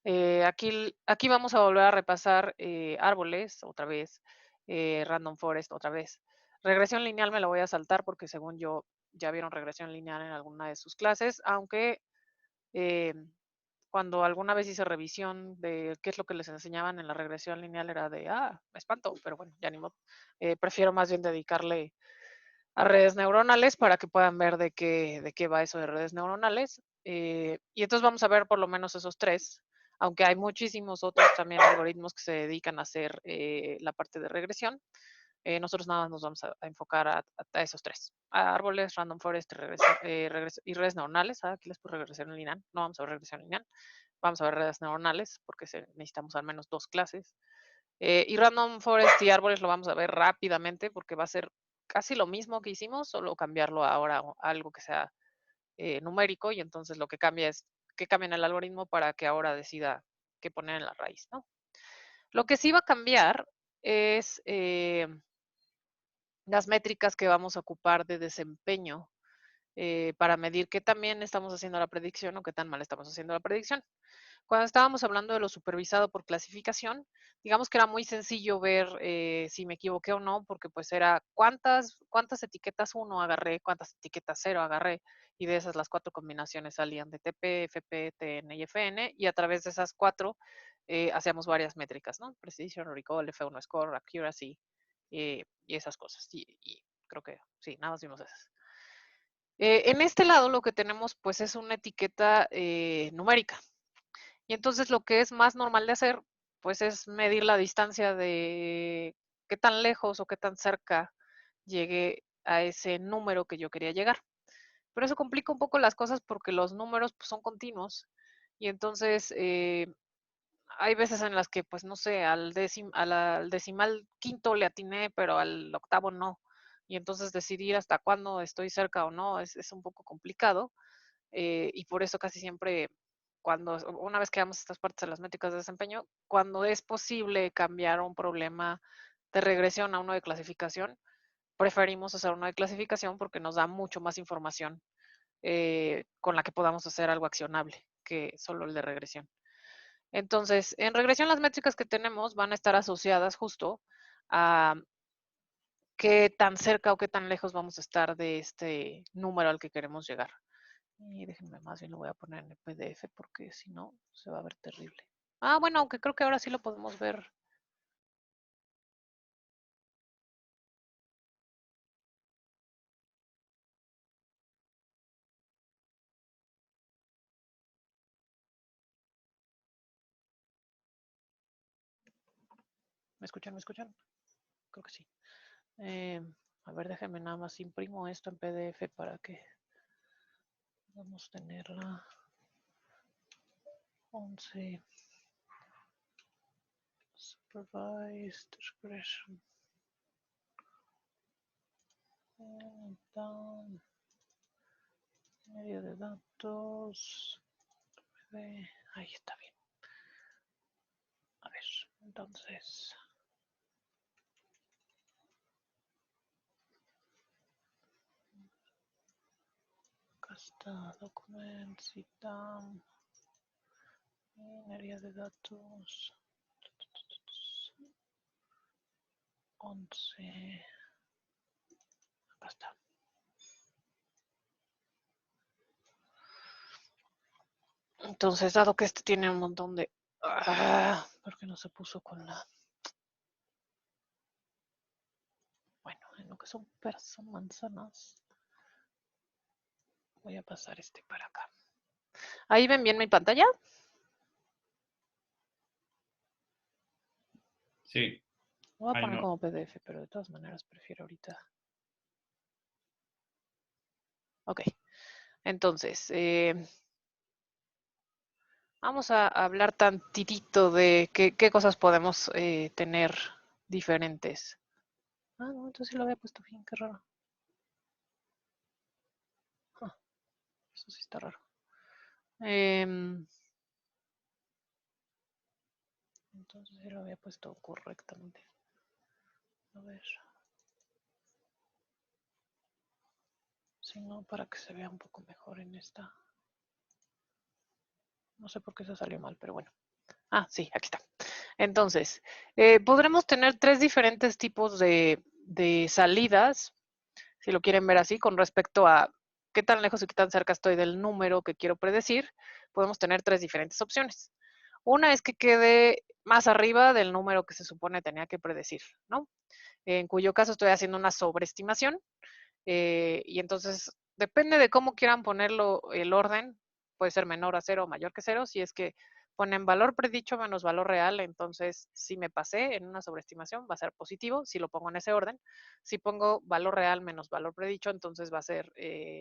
Aquí vamos a volver a repasar árboles otra vez, random forest otra vez. Regresión lineal me la voy a saltar porque según yo ya vieron regresión lineal en alguna de sus clases, aunque eh, cuando alguna vez hice revisión de qué es lo que les enseñaban en la regresión lineal era de, me espanto, pero bueno, ya ni modo. Prefiero más bien dedicarle a redes neuronales para que puedan ver de qué va eso de redes neuronales. Y entonces vamos a ver por lo menos esos tres, aunque hay muchísimos otros también algoritmos que se dedican a hacer la parte de regresión. Nosotros nada más nos vamos a enfocar a esos tres, a árboles, random forest y redes neuronales. Aquí les puse regresión lineal, no vamos a ver regresión lineal, vamos a ver redes neuronales porque necesitamos al menos dos clases. Y random forest y árboles lo vamos a ver rápidamente porque va a ser casi lo mismo que hicimos, solo cambiarlo ahora a algo que sea numérico y entonces lo que cambia es que cambien el algoritmo para que ahora decida qué poner en la raíz, ¿no? Lo que sí va a cambiar es las métricas que vamos a ocupar de desempeño para medir qué tan bien estamos haciendo la predicción o qué tan mal estamos haciendo la predicción. Cuando estábamos hablando de lo supervisado por clasificación, digamos que era muy sencillo ver si me equivoqué o no, porque pues era cuántas etiquetas 1 agarré, cuántas etiquetas 0 agarré, y de esas las 4 combinaciones salían de TP, FP, TN y FN, y a través de esas 4 hacíamos varias métricas, ¿no? Precision, recall, F1 score, accuracy, y esas cosas. Y creo que sí, nada más vimos esas. En este lado lo que tenemos pues es una etiqueta numérica. Y entonces lo que es más normal de hacer, pues es medir la distancia de qué tan lejos o qué tan cerca llegué a ese número que yo quería llegar. Pero eso complica un poco las cosas porque los números pues, son continuos. Y entonces hay veces en las que, pues no sé, al decimal quinto le atiné, pero al octavo no. Y entonces decidir hasta cuándo estoy cerca o no es un poco complicado. Y por eso casi siempre, una vez que damos estas partes de las métricas de desempeño, cuando es posible cambiar un problema de regresión a uno de clasificación, preferimos hacer uno de clasificación porque nos da mucho más información con la que podamos hacer algo accionable que solo el de regresión. Entonces, en regresión las métricas que tenemos van a estar asociadas justo a qué tan cerca o qué tan lejos vamos a estar de este número al que queremos llegar. Y déjenme más bien lo voy a poner en el PDF porque si no se va a ver terrible. Bueno, aunque creo que ahora sí lo podemos ver ¿Me escuchan? ¿Me escuchan? Creo que sí. A ver, déjenme nada más imprimo esto en PDF para que podamos tenerla. 11. Supervised regression. Down. Medio de datos. Ahí está bien. A ver, entonces. Acá está, documents, sit down. En área de datos. 11. Acá está. Entonces, dado que este tiene un montón de... ¿por qué no se puso con la...? Bueno, en lo que son peras son manzanas. Voy a pasar este para acá. ¿Ahí ven bien mi pantalla? Sí. Lo voy a Ay, poner no. como PDF, pero de todas maneras prefiero ahorita. Ok. Entonces, vamos a hablar tantitito de qué cosas podemos tener diferentes. Ah, no, entonces sí lo había puesto bien, qué raro. Eso sí está raro. Entonces sí lo había puesto correctamente. A ver. Si no, para que se vea un poco mejor en esta. No sé por qué se salió mal, pero bueno. Ah, sí, aquí está. Entonces, podremos tener 3 diferentes tipos de salidas, si lo quieren ver así, con respecto a qué tan lejos y qué tan cerca estoy del número que quiero predecir. Podemos tener 3 diferentes opciones. Una es que quede más arriba del número que se supone tenía que predecir, ¿no? En cuyo caso estoy haciendo una sobreestimación. Y entonces, depende de cómo quieran ponerlo el orden, puede ser menor a 0 o mayor que 0. Si es que ponen valor predicho menos valor real, entonces si me pasé en una sobreestimación va a ser positivo, si lo pongo en ese orden. Si pongo valor real menos valor predicho, entonces va a ser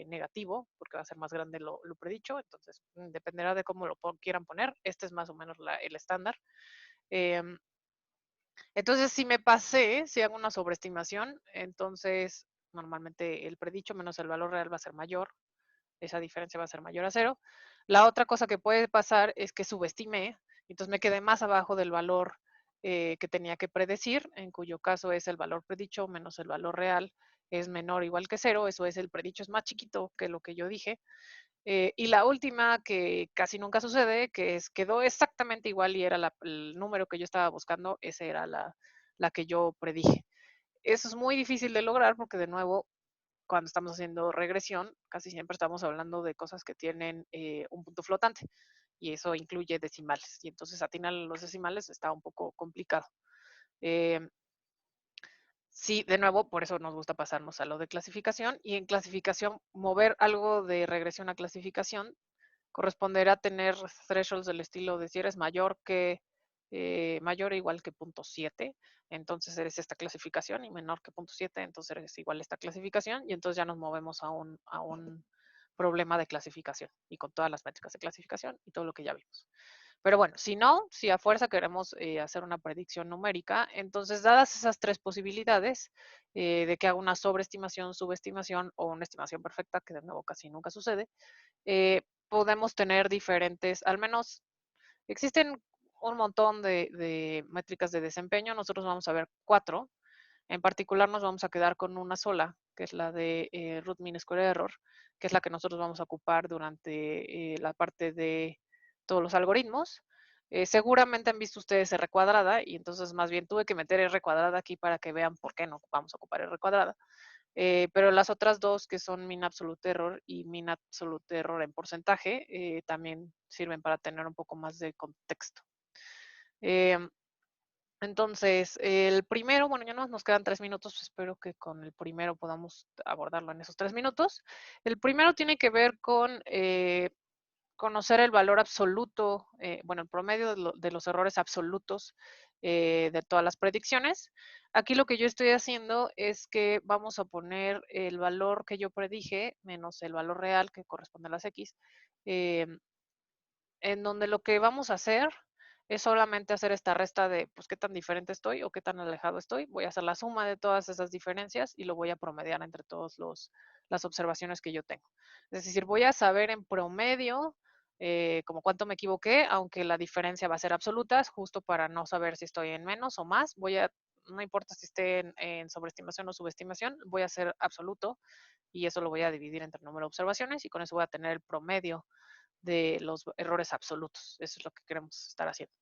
negativo, porque va a ser más grande lo predicho. Entonces, dependerá de cómo lo quieran poner. Este es más o menos el estándar. Entonces, si me pasé, si hago una sobreestimación, entonces normalmente el predicho menos el valor real va a ser mayor. Esa diferencia va a ser mayor a 0. La otra cosa que puede pasar es que subestimé, entonces me quedé más abajo del valor que tenía que predecir, en cuyo caso es el valor predicho menos el valor real es menor o igual que 0. Eso es, el predicho es más chiquito que lo que yo dije. Y la última, que casi nunca sucede, que es quedó exactamente igual y era el número que yo estaba buscando, esa era la que yo predije. Eso es muy difícil de lograr porque, de nuevo, cuando estamos haciendo regresión, casi siempre estamos hablando de cosas que tienen un punto flotante, y eso incluye decimales. Y entonces atinar los decimales está un poco complicado. Sí, de nuevo, por eso nos gusta pasarnos a lo de clasificación, y en clasificación, mover algo de regresión a clasificación corresponderá a tener thresholds del estilo de si eres mayor mayor o igual que 0.7, entonces eres esta clasificación, y menor que 0.7, entonces eres igual a esta clasificación, y entonces ya nos movemos a un problema de clasificación, y con todas las métricas de clasificación y todo lo que ya vimos. Pero bueno, si no, si a fuerza queremos hacer una predicción numérica, entonces, dadas esas 3 posibilidades, de que haga una sobreestimación, subestimación o una estimación perfecta, que de nuevo casi nunca sucede, podemos tener diferentes, al menos existen un montón de métricas de desempeño. Nosotros vamos a ver 4. En particular nos vamos a quedar con una sola, que es la de root mean square error, que es la que nosotros vamos a ocupar durante la parte de todos los algoritmos. Seguramente han visto ustedes R cuadrada, y entonces más bien tuve que meter R cuadrada aquí para que vean por qué no vamos a ocupar R cuadrada. Pero las otras dos, que son mean absolute error y mean absolute error en porcentaje, también sirven para tener un poco más de contexto. Entonces, el primero, bueno, ya nos quedan 3 minutos, espero que con el primero podamos abordarlo en esos 3 minutos. El primero tiene que ver con conocer el valor absoluto, bueno, el promedio de los errores absolutos de todas las predicciones. Aquí lo que yo estoy haciendo es que vamos a poner el valor que yo predije menos el valor real que corresponde a las X, en donde lo que vamos a hacer es solamente hacer esta resta de, pues, qué tan diferente estoy o qué tan alejado estoy. Voy a hacer la suma de todas esas diferencias y lo voy a promediar entre todas las observaciones que yo tengo. Es decir, voy a saber en promedio como cuánto me equivoqué, aunque la diferencia va a ser absoluta, justo para no saber si estoy en menos o más. No importa si esté en sobreestimación o subestimación, voy a hacer absoluto y eso lo voy a dividir entre el número de observaciones y con eso voy a tener el promedio de los errores absolutos. Eso es lo que queremos estar haciendo.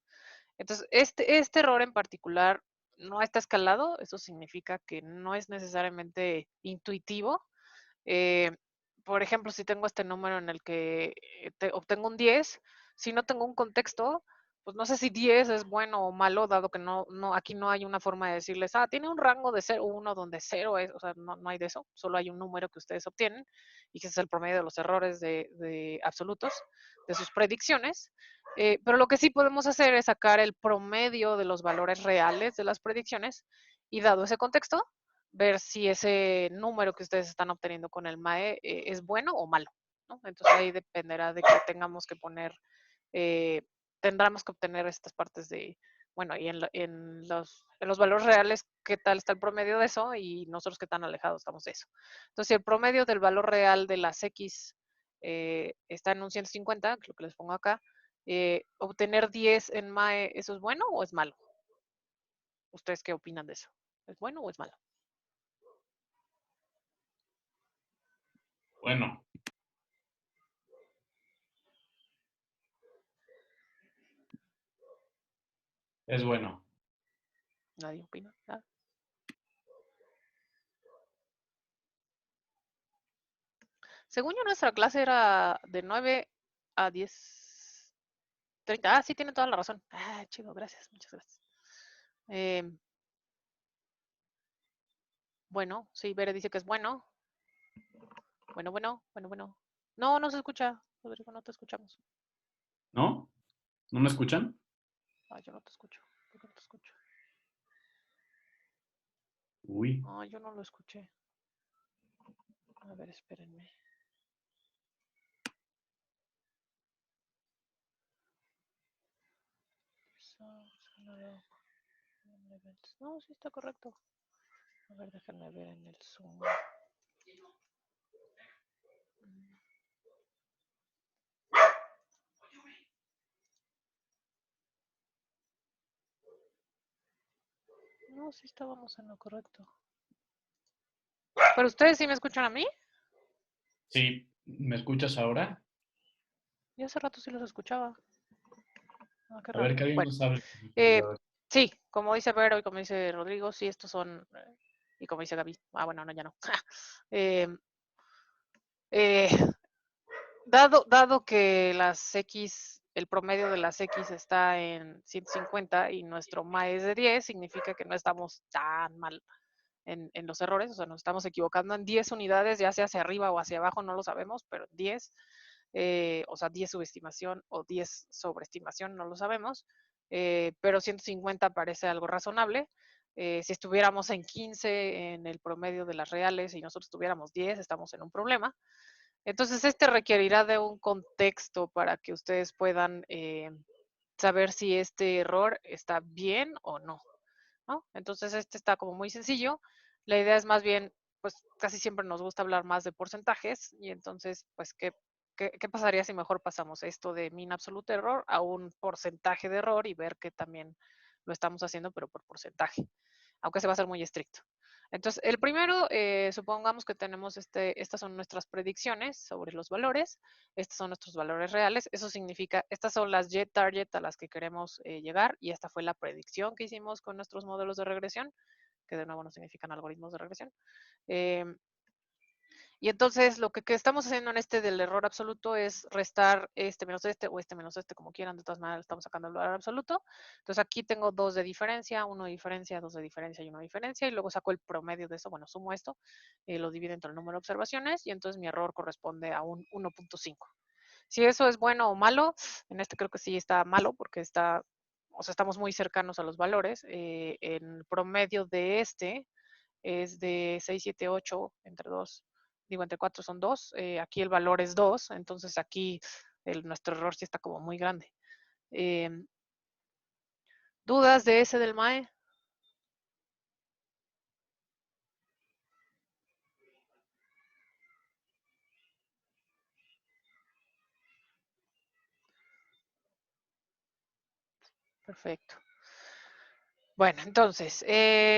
Entonces, este error en particular no está escalado. Eso significa que no es necesariamente intuitivo. Eh, por ejemplo, si tengo este número en el que obtengo un 10, si no tengo un contexto, pues no sé si 10 es bueno o malo, dado que aquí no hay una forma de decirles, tiene un rango de 0 1 donde 0 es, o sea, no hay de eso, solo hay un número que ustedes obtienen y que es el promedio de los errores de absolutos de sus predicciones. Pero lo que sí podemos hacer es sacar el promedio de los valores reales de las predicciones y dado ese contexto, ver si ese número que ustedes están obteniendo con el MAE es bueno o malo, ¿no? Entonces ahí dependerá de que tengamos que poner, tendremos que obtener estas partes de, bueno, y en los valores reales, qué tal está el promedio de eso y nosotros qué tan alejados estamos de eso. Entonces, si el promedio del valor real de las X está en un 150, que es lo que les pongo acá, obtener 10 en MAE, ¿eso es bueno o es malo? ¿Ustedes qué opinan de eso? ¿Es bueno o es malo? Bueno. Es bueno. Nadie opina. ¿Nada? Según yo, nuestra clase era de 9 a 10:30. Sí, tiene toda la razón. Chido, gracias, muchas gracias. Bueno, sí, Bere dice que es bueno. Bueno. No se escucha, Rodrigo, no te escuchamos. ¿No? ¿No me escuchan? Yo no te escucho. ¿Por qué no te escucho? Uy. Yo no lo escuché. A ver, espérenme. No, sí está correcto. A ver, déjenme ver en el Zoom. No, sí estábamos en lo correcto. ¿Pero ustedes sí me escuchan a mí? Sí. ¿Me escuchas ahora? Yo hace rato sí los escuchaba. Qué A ver, raro. que alguien Bueno, nos hable. sí, como dice Vero y como dice Rodrigo, sí, estos son, y como dice Gaby, bueno, no, ya no. Eh, eh, dado que las X, el promedio de las X está en 150 y nuestro MAE es de 10, significa que no estamos tan mal en los errores, o sea, nos estamos equivocando en 10 unidades, ya sea hacia arriba o hacia abajo, no lo sabemos, pero en 10, o sea, 10 subestimación o 10 sobreestimación, no lo sabemos, pero 150 parece algo razonable. Si estuviéramos en 15 en el promedio de las reales y nosotros tuviéramos 10, estamos en un problema. Entonces, este requerirá de un contexto para que ustedes puedan saber si este error está bien o no, ¿no? Entonces, este está como muy sencillo. La idea es más bien, pues casi siempre nos gusta hablar más de porcentajes y entonces, pues, ¿qué pasaría si mejor pasamos esto de min absoluto error a un porcentaje de error y ver que también lo estamos haciendo, pero por porcentaje, aunque se va a ser muy estricto? Entonces, el primero, supongamos que tenemos estas son nuestras predicciones sobre los valores, estos son nuestros valores reales, eso significa, estas son las Y-target a las que queremos llegar y esta fue la predicción que hicimos con nuestros modelos de regresión, que de nuevo no significan algoritmos de regresión. Y entonces lo que estamos haciendo en este del error absoluto es restar este menos este o este menos este, como quieran, de todas maneras estamos sacando el valor absoluto. Entonces aquí tengo 2 de diferencia, 1 de diferencia, 2 de diferencia y 1 de diferencia, y luego saco el promedio de eso, bueno, sumo esto, lo divido entre el número de observaciones, y entonces mi error corresponde a un 1.5. Si eso es bueno o malo, en este creo que sí está malo, porque está o sea, estamos muy cercanos a los valores. En promedio de este es de 6, 7, 8, entre 2, digo, entre 4 son 2. Aquí el valor es 2, entonces aquí nuestro error sí está como muy grande. ¿Dudas de ese del MAE? Perfecto. Bueno, entonces,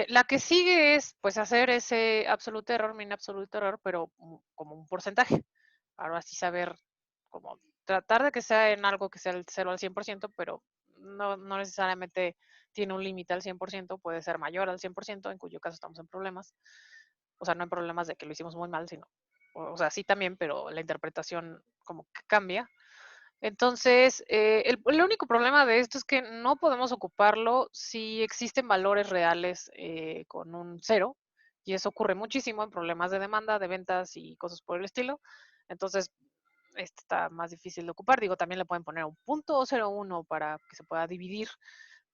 la que sigue es pues hacer ese absoluto error, min absoluto error, pero como un porcentaje. Ahora sí saber como tratar de que sea en algo que sea el 0 al 100%, pero no necesariamente tiene un límite al 100%, puede ser mayor al 100%, en cuyo caso estamos en problemas. O sea, no en problemas de que lo hicimos muy mal, sino, o sea, sí también, pero la interpretación como que cambia. Entonces, el único problema de esto es que no podemos ocuparlo si existen valores reales con un cero, y eso ocurre muchísimo en problemas de demanda, de ventas y cosas por el estilo. Entonces, este está más difícil de ocupar. Digo, también le pueden poner un punto o 0,1 para que se pueda dividir,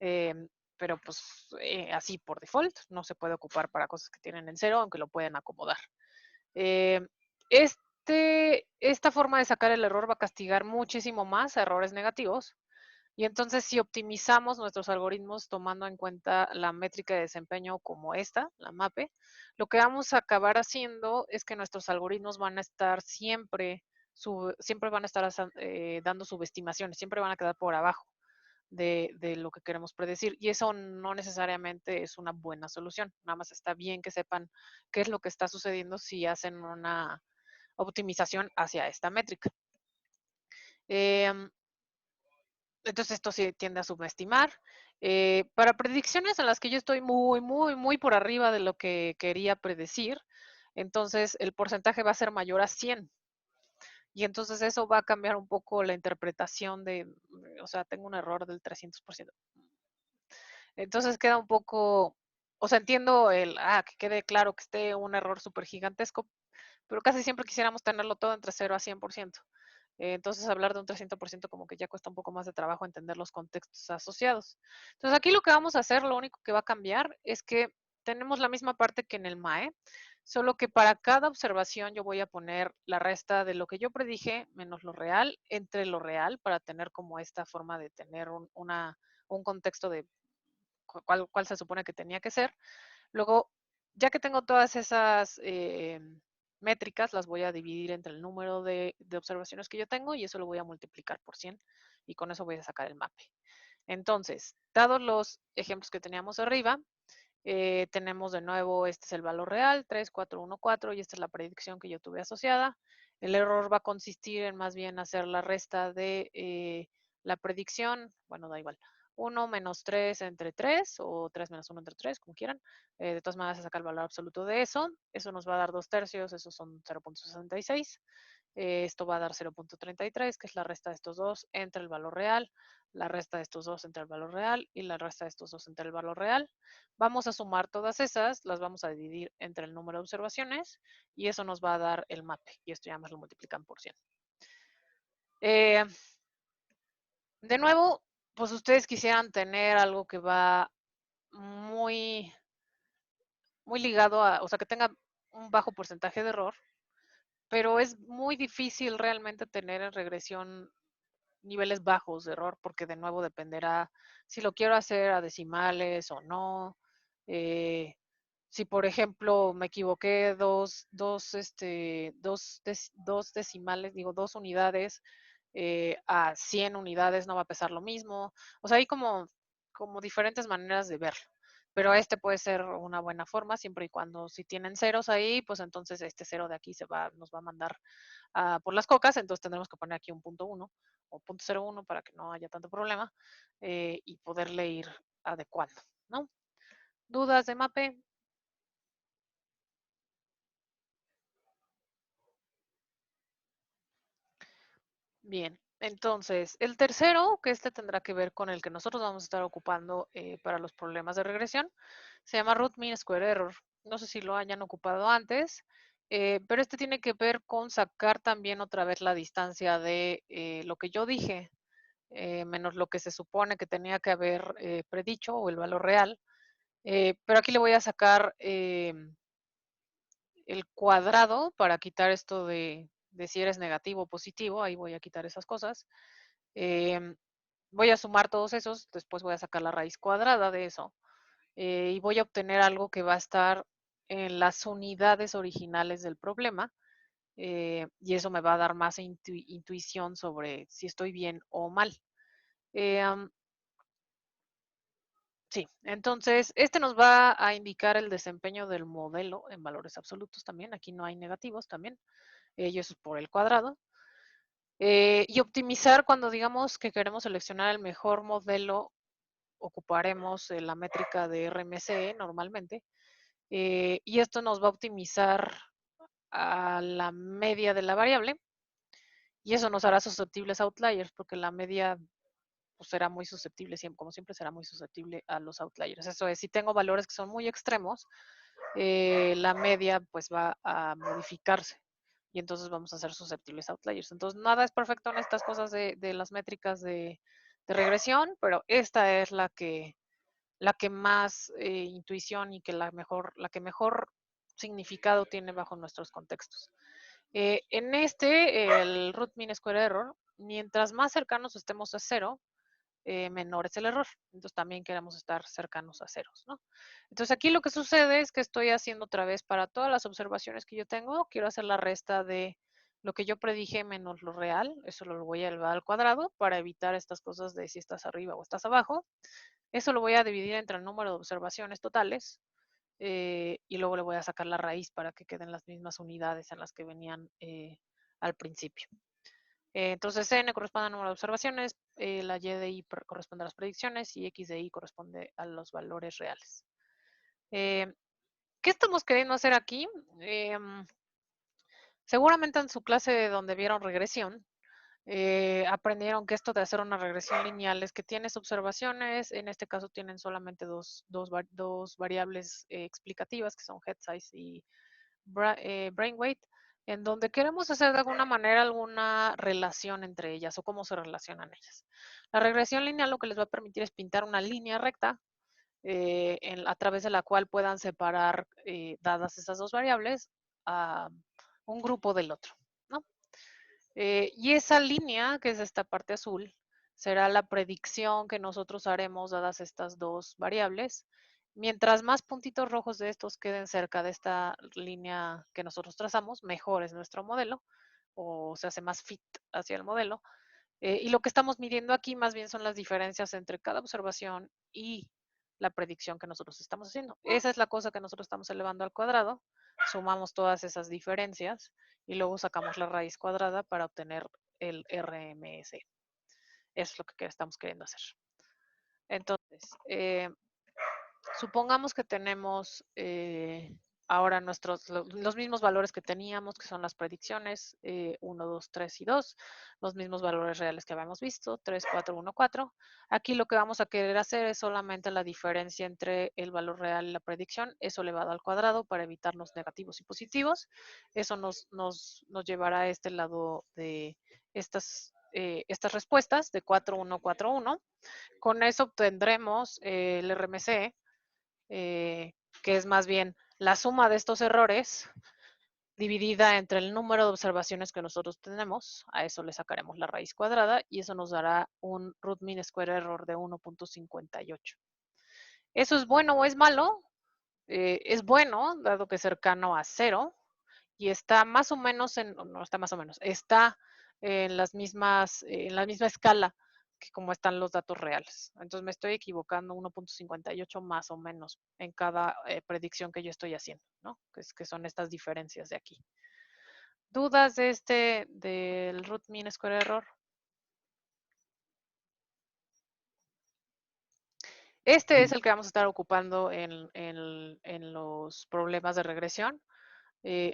eh, pero pues así por default no se puede ocupar para cosas que tienen en cero, aunque lo pueden acomodar. Eh, esta forma de sacar el error va a castigar muchísimo más a errores negativos. Y entonces, si optimizamos nuestros algoritmos tomando en cuenta la métrica de desempeño como esta, la MAPE, lo que vamos a acabar haciendo es que nuestros algoritmos van a estar siempre van a estar dando subestimaciones, siempre van a quedar por abajo de lo que queremos predecir. Y eso no necesariamente es una buena solución. Nada más está bien que sepan qué es lo que está sucediendo si hacen una optimización hacia esta métrica. Entonces esto sí tiende a subestimar. Para predicciones en las que yo estoy muy por arriba de lo que quería predecir, entonces el porcentaje va a ser mayor a 100. Y entonces eso va a cambiar un poco la interpretación o sea, tengo un error del 300%. Entonces queda un poco, o sea, entiendo que quede claro que esté un error súper gigantesco, pero casi siempre quisiéramos tenerlo todo entre 0 a 100%. Entonces, hablar de un 300% como que ya cuesta un poco más de trabajo entender los contextos asociados. Entonces, aquí lo que vamos a hacer, lo único que va a cambiar es que tenemos la misma parte que en el MAE, solo que para cada observación yo voy a poner la resta de lo que yo predije menos lo real entre lo real para tener como esta forma de tener un contexto de cuál se supone que tenía que ser. Luego, ya que tengo todas esas métricas, las voy a dividir entre el número de observaciones que yo tengo y eso lo voy a multiplicar por 100 y con eso voy a sacar el mape. Entonces, dados los ejemplos que teníamos arriba, tenemos de nuevo, este es el valor real, 3,414, y esta es la predicción que yo tuve asociada. El error va a consistir en más bien hacer la resta de la predicción, bueno, da igual, 1 menos 3 entre 3 o 3 menos 1 entre 3, como quieran. De todas maneras, se saca el valor absoluto de eso. Eso nos va a dar 2/3, esos son 0,66. Esto va a dar 0,33, que es la resta de estos dos entre el valor real, la resta de estos dos entre el valor real y la resta de estos dos entre el valor real. Vamos a sumar todas esas, las vamos a dividir entre el número de observaciones y eso nos va a dar el mape. Y esto ya más lo multiplican por 100. De nuevo, pues ustedes quisieran tener algo que va muy, muy ligado o sea, que tenga un bajo porcentaje de error, pero es muy difícil realmente tener en regresión niveles bajos de error, porque de nuevo dependerá si lo quiero hacer a decimales o no. Si, por ejemplo, me equivoqué dos decimales, digo, 2 unidades a 100 unidades, no va a pesar lo mismo. O sea, hay como diferentes maneras de verlo. Pero este puede ser una buena forma, siempre y cuando si tienen ceros ahí, pues entonces este cero de aquí nos va a mandar por las cocas, entonces tendremos que poner aquí un punto 1 o punto 0,1 para que no haya tanto problema y poderle ir adecuando, ¿no? ¿Dudas de MAPE? Bien, entonces el tercero, que este tendrá que ver con el que nosotros vamos a estar ocupando para los problemas de regresión, se llama Root Mean Square Error. No sé si lo hayan ocupado antes, pero este tiene que ver con sacar también otra vez la distancia de lo que yo dije menos lo que se supone que tenía que haber predicho o el valor real. Pero aquí le voy a sacar el cuadrado para quitar esto de si eres negativo o positivo. Ahí voy a quitar esas cosas. Voy a sumar todos esos, después voy a sacar la raíz cuadrada de eso. Y voy a obtener algo que va a estar en las unidades originales del problema. Y eso me va a dar más intuición sobre si estoy bien o mal. Sí, entonces este nos va a indicar el desempeño del modelo en valores absolutos también. Aquí no hay negativos también. Y eso es por el cuadrado. Y optimizar cuando digamos que queremos seleccionar el mejor modelo, ocuparemos la métrica de RMSE normalmente. Y esto nos va a optimizar a la media de la variable. Y eso nos hará susceptibles a outliers, porque la media pues, será muy susceptible, como siempre será muy susceptible a los outliers. Eso es, si tengo valores que son muy extremos, la media pues va a modificarse y entonces vamos a ser susceptibles a outliers. Entonces nada es perfecto en estas cosas de las métricas de regresión, pero esta es la que más intuición y que la que mejor significado tiene bajo nuestros contextos. En el root mean square error, mientras más cercanos estemos a cero, menor es el error. Entonces también queremos estar cercanos a ceros, ¿no? Entonces aquí lo que sucede es que estoy haciendo otra vez para todas las observaciones que yo tengo, quiero hacer la resta de lo que yo predije menos lo real, eso lo voy a elevar al cuadrado para evitar estas cosas de si estás arriba o estás abajo. Eso lo voy a dividir entre el número de observaciones totales y luego le voy a sacar la raíz para que queden las mismas unidades en las que venían al principio. Entonces n corresponde al número de observaciones, la y de i corresponde a las predicciones y x de y corresponde a los valores reales. ¿Qué estamos queriendo hacer aquí? Seguramente en su clase donde vieron regresión, aprendieron que esto de hacer una regresión lineal es que tienes observaciones, en este caso tienen solamente dos variables explicativas que son head size y brain weight, en donde queremos hacer de alguna manera alguna relación entre ellas o cómo se relacionan ellas. La regresión lineal lo que les va a permitir es pintar una línea recta a través de la cual puedan separar, dadas esas dos variables, a un grupo del otro, ¿no? Y esa línea, que es esta parte azul, será la predicción que nosotros haremos dadas estas dos variables. Mientras más puntitos rojos de estos queden cerca de esta línea que nosotros trazamos, mejor es nuestro modelo o se hace más fit hacia el modelo. Y lo que estamos midiendo aquí más bien son las diferencias entre cada observación y la predicción que nosotros estamos haciendo. Esa es la cosa que nosotros estamos elevando al cuadrado, sumamos todas esas diferencias y luego sacamos la raíz cuadrada para obtener el RMS. Eso es lo que estamos queriendo hacer. Entonces, supongamos que tenemos ahora los mismos valores que teníamos, que son las predicciones 1, 2, 3 y 2, los mismos valores reales que habíamos visto, 3, 4, 1, 4. Aquí lo que vamos a querer hacer es solamente la diferencia entre el valor real y la predicción, eso elevado al cuadrado para evitar los negativos y positivos. Eso nos llevará a este lado de estas respuestas de 4, 1, 4, 1. Con eso obtendremos el RMC, que es más bien la suma de estos errores dividida entre el número de observaciones que nosotros tenemos. A eso le sacaremos la raíz cuadrada y eso nos dará un root mean square error de 1.58. ¿Eso es bueno o es malo? Es bueno, dado que es cercano a 0 y está más o menos no está más o menos, está en la misma escala que como están los datos reales. Entonces me estoy equivocando 1.58 más o menos en cada predicción que yo estoy haciendo, ¿no? Que son estas diferencias de aquí. ¿Dudas del root mean square error? Este es el que vamos a estar ocupando en los problemas de regresión.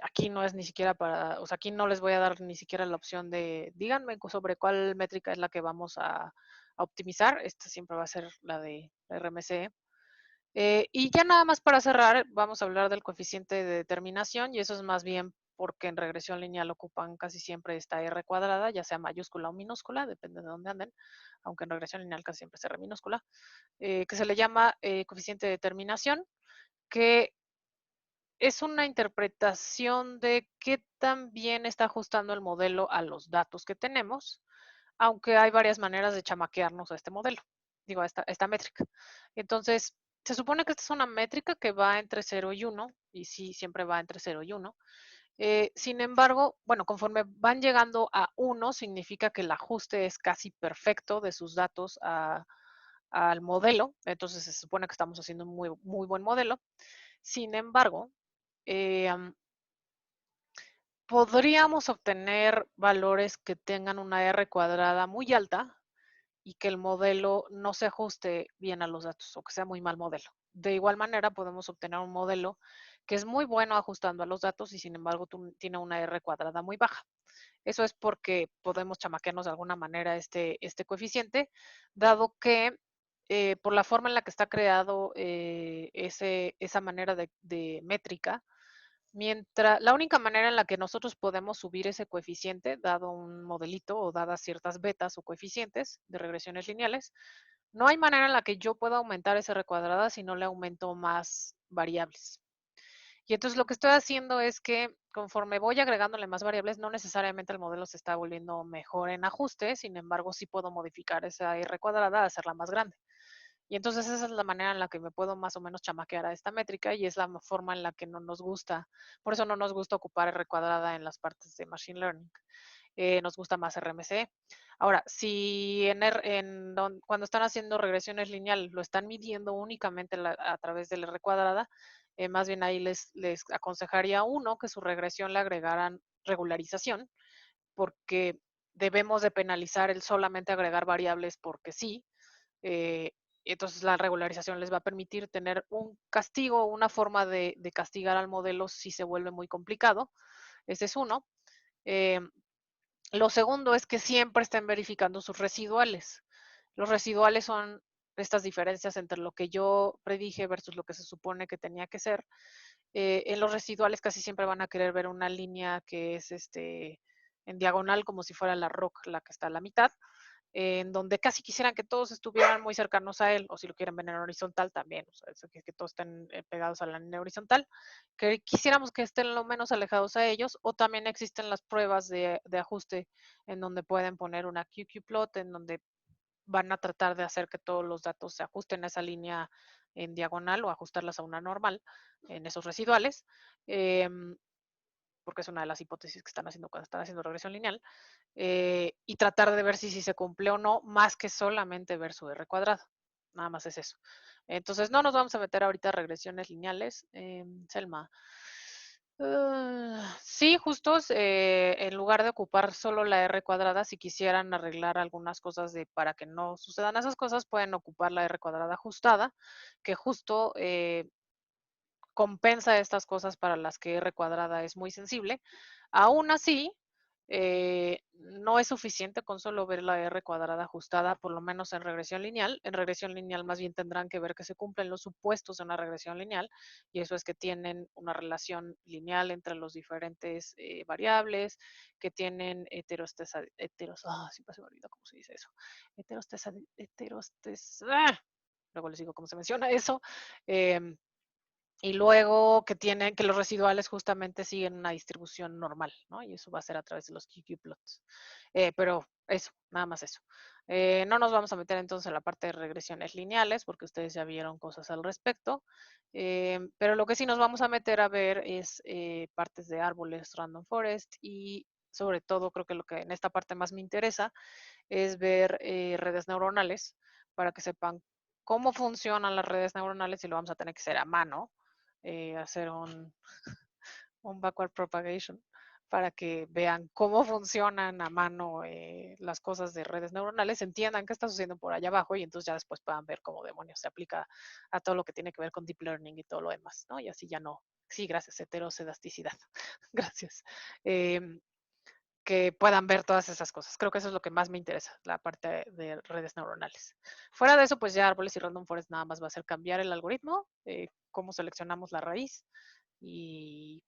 Aquí no es ni siquiera o sea, aquí no les voy a dar ni siquiera la opción de, díganme sobre cuál métrica es la que vamos a optimizar. Esta siempre va a ser la de la RMC. Y ya nada más para cerrar, vamos a hablar del coeficiente de determinación y eso es más bien porque en regresión lineal ocupan casi siempre esta R cuadrada, ya sea mayúscula o minúscula, depende de dónde anden, aunque en regresión lineal casi siempre es R minúscula, que se le llama coeficiente de determinación, que es una interpretación de qué tan bien está ajustando el modelo a los datos que tenemos, aunque hay varias maneras de chamaquearnos a este modelo, digo, a esta métrica. Entonces, se supone que esta es una métrica que va entre 0 y 1, y sí, siempre va entre 0 y 1. Sin embargo, bueno, conforme van llegando a 1, significa que el ajuste es casi perfecto de sus datos al modelo, entonces se supone que estamos haciendo un muy, muy buen modelo. Sin embargo, eh, podríamos obtener valores que tengan una R cuadrada muy alta y que el modelo no se ajuste bien a los datos o que sea muy mal modelo. De igual manera, podemos obtener un modelo que es muy bueno ajustando a los datos y sin embargo tiene una R cuadrada muy baja. Eso es porque podemos chamaquearnos de alguna manera este coeficiente, dado que por la forma en la que está creado esa manera de métrica, la única manera en la que nosotros podemos subir ese coeficiente, dado un modelito o dadas ciertas betas o coeficientes de regresiones lineales, no hay manera en la que yo pueda aumentar esa R cuadrada si no le aumento más variables. Y entonces lo que estoy haciendo es que conforme voy agregándole más variables, no necesariamente el modelo se está volviendo mejor en ajuste, sin embargo sí puedo modificar esa R cuadrada, hacerla más grande. Y entonces esa es la manera en la que me puedo más o menos chamaquear a esta métrica y es la forma en la que no nos gusta, por eso no nos gusta ocupar R cuadrada en las partes de Machine Learning. Nos gusta más RMC. Ahora, si cuando están haciendo regresiones lineales lo están midiendo únicamente a través del R cuadrada, más bien ahí les aconsejaría uno que su regresión le agregaran regularización, porque debemos de penalizar el solamente agregar variables porque sí. Eh, entonces la regularización les va a permitir tener un castigo, una forma de castigar al modelo si se vuelve muy complicado. Ese es uno. Eh, lo segundo es que siempre estén verificando sus residuales. Los residuales son estas diferencias entre lo que yo predije versus lo que se supone que tenía que ser. En los residuales casi siempre van a querer ver una línea que es en diagonal, como si fuera la ROC, la que está a la mitad, en donde casi quisieran que todos estuvieran muy cercanos a él, o si lo quieren ver en horizontal también, o sea, que todos estén pegados a la línea horizontal, que quisiéramos que estén lo menos alejados a ellos, o también existen las pruebas de ajuste en donde pueden poner una QQ-plot, en donde van a tratar de hacer que todos los datos se ajusten a esa línea en diagonal o ajustarlas a una normal en esos residuales, porque es una de las hipótesis que están haciendo cuando están haciendo regresión lineal, y tratar de ver si se cumple o no, más que solamente ver su R cuadrado. Nada más es eso. Entonces, no nos vamos a meter ahorita a regresiones lineales. Selma. Sí, justos, en lugar de ocupar solo la R cuadrada, si quisieran arreglar algunas cosas para que no sucedan esas cosas, pueden ocupar la R cuadrada ajustada, que justo compensa estas cosas para las que R cuadrada es muy sensible. Aún así, no es suficiente con solo ver la R cuadrada ajustada, por lo menos en regresión lineal. En regresión lineal más bien tendrán que ver que se cumplen los supuestos de una regresión lineal, y eso es que tienen una relación lineal entre los diferentes variables, que tienen siempre se me olvida cómo se dice eso, luego les digo cómo se menciona eso, y luego que los residuales justamente siguen una distribución normal, ¿no? Y eso va a ser a través de los QQ-plots. Pero eso, nada más eso. No nos vamos a meter entonces en la parte de regresiones lineales, porque ustedes ya vieron cosas al respecto. Pero lo que sí nos vamos a meter a ver es partes de árboles, random forest, y sobre todo creo que lo que en esta parte más me interesa es ver redes neuronales, para que sepan cómo funcionan las redes neuronales, y lo vamos a tener que hacer a mano, hacer un backward propagation para que vean cómo funcionan a mano las cosas de redes neuronales, entiendan qué está sucediendo por allá abajo y entonces ya después puedan ver cómo demonios se aplica a todo lo que tiene que ver con deep learning y todo lo demás, ¿no? Y así ya no, sí, gracias, heterosedasticidad, gracias. Que puedan ver todas esas cosas. Creo que eso es lo que más me interesa, la parte de redes neuronales. Fuera de eso, pues ya árboles y random forest nada más va a ser cambiar el algoritmo, cómo seleccionamos la raíz y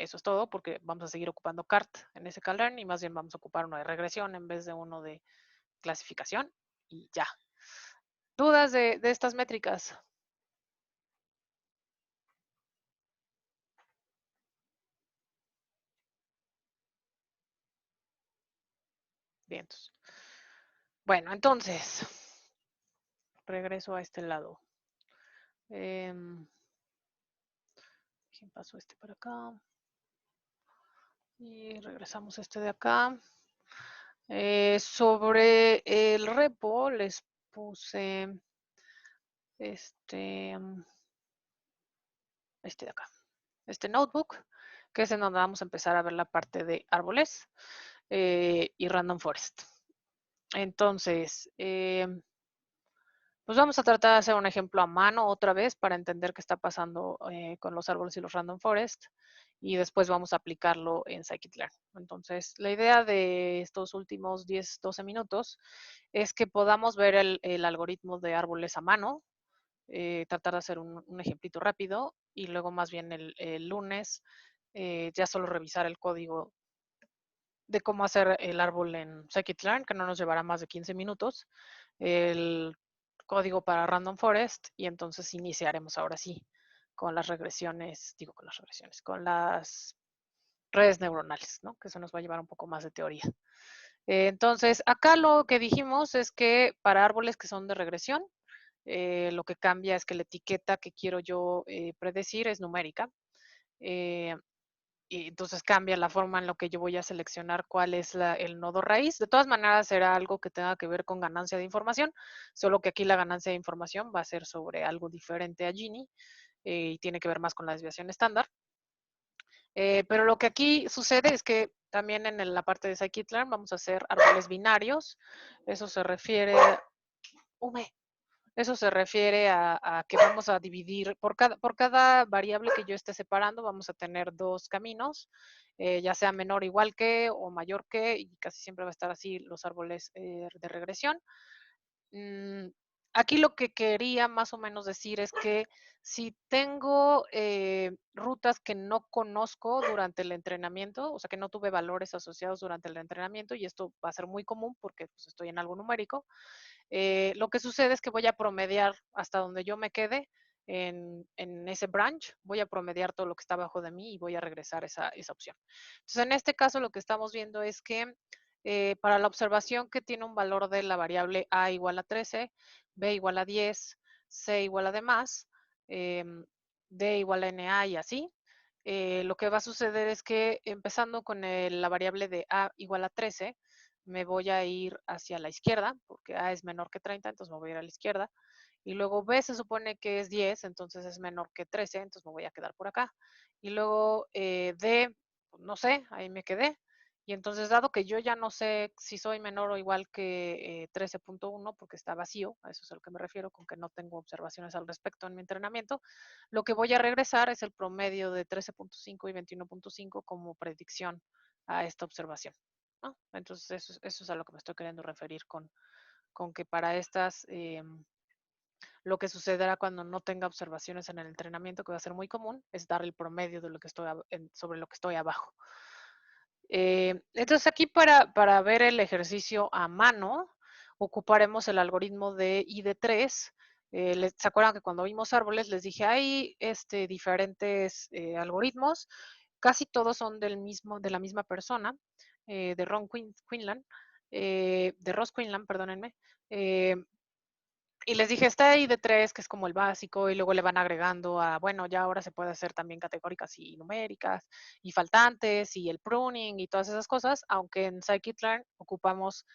eso es todo, porque vamos a seguir ocupando CART en ese CalLearn y más bien vamos a ocupar uno de regresión en vez de uno de clasificación y ya. ¿Dudas de estas métricas? Bien. Bueno, entonces, regreso a este lado. ¿Quién pasó este para acá? Y regresamos este de acá. Sobre el repo les puse este de acá, este notebook, que es en donde vamos a empezar a ver la parte de árboles y random forest. Entonces, pues vamos a tratar de hacer un ejemplo a mano otra vez para entender qué está pasando con los árboles y los random forest y después vamos a aplicarlo en scikit-learn. Entonces, la idea de estos últimos 10, 12 minutos es que podamos ver el algoritmo de árboles a mano, tratar de hacer un ejemplito rápido y luego más bien el lunes ya solo revisar el código de cómo hacer el árbol en scikit-learn, que no nos llevará más de 15 minutos, el código para Random Forest y entonces iniciaremos ahora sí con las regresiones, con las redes neuronales, ¿no? Que eso nos va a llevar un poco más de teoría. Entonces, acá lo que dijimos es que para árboles que son de regresión, lo que cambia es que la etiqueta que quiero yo predecir es numérica. Y entonces cambia la forma en la que yo voy a seleccionar cuál es el nodo raíz. De todas maneras, será algo que tenga que ver con ganancia de información, solo que aquí la ganancia de información va a ser sobre algo diferente a Gini y tiene que ver más con la desviación estándar. Pero lo que aquí sucede es que también en la parte de scikit-learn vamos a hacer árboles binarios. Eso se refiere... Eso se refiere a que vamos a dividir, por cada variable que yo esté separando, vamos a tener dos caminos, ya sea menor igual que o mayor que, y casi siempre va a estar así los árboles de regresión. Aquí lo que quería más o menos decir es que si tengo rutas que no conozco durante el entrenamiento, o sea que no tuve valores asociados durante el entrenamiento, y esto va a ser muy común porque pues, estoy en algo numérico, lo que sucede es que voy a promediar hasta donde yo me quede en ese branch, voy a promediar todo lo que está abajo de mí y voy a regresar esa opción. Entonces, en este caso lo que estamos viendo es que para la observación que tiene un valor de la variable A igual a 13, B igual a 10, C igual a demás, D igual a NA y así, lo que va a suceder es que empezando con la variable de A igual a 13, me voy a ir hacia la izquierda, porque A es menor que 30, entonces me voy a ir a la izquierda. Y luego B se supone que es 10, entonces es menor que 13, entonces me voy a quedar por acá. Y luego D, pues, no sé, ahí me quedé. Y entonces, dado que yo ya no sé si soy menor o igual que 13.1, porque está vacío, a eso es a lo que me refiero, con que no tengo observaciones al respecto en mi entrenamiento, lo que voy a regresar es el promedio de 13.5 y 21.5 como predicción a esta observación, ¿no? Entonces, eso es a lo que me estoy queriendo referir con que para estas, lo que sucederá cuando no tenga observaciones en el entrenamiento, que va a ser muy común, es dar el promedio de lo que estoy sobre lo que estoy abajo. Entonces, aquí para ver el ejercicio a mano, ocuparemos el algoritmo de ID3. ¿Se acuerdan que cuando vimos árboles les dije hay diferentes algoritmos? Casi todos son de la misma persona, de Ron Quinlan, de Ross Quinlan, perdónenme. Y les dije, está ahí de tres, que es como el básico, y luego le van agregando a, bueno, ya ahora se puede hacer también categóricas y numéricas, y faltantes, y el pruning, y todas esas cosas, aunque en scikit-learn ocupamos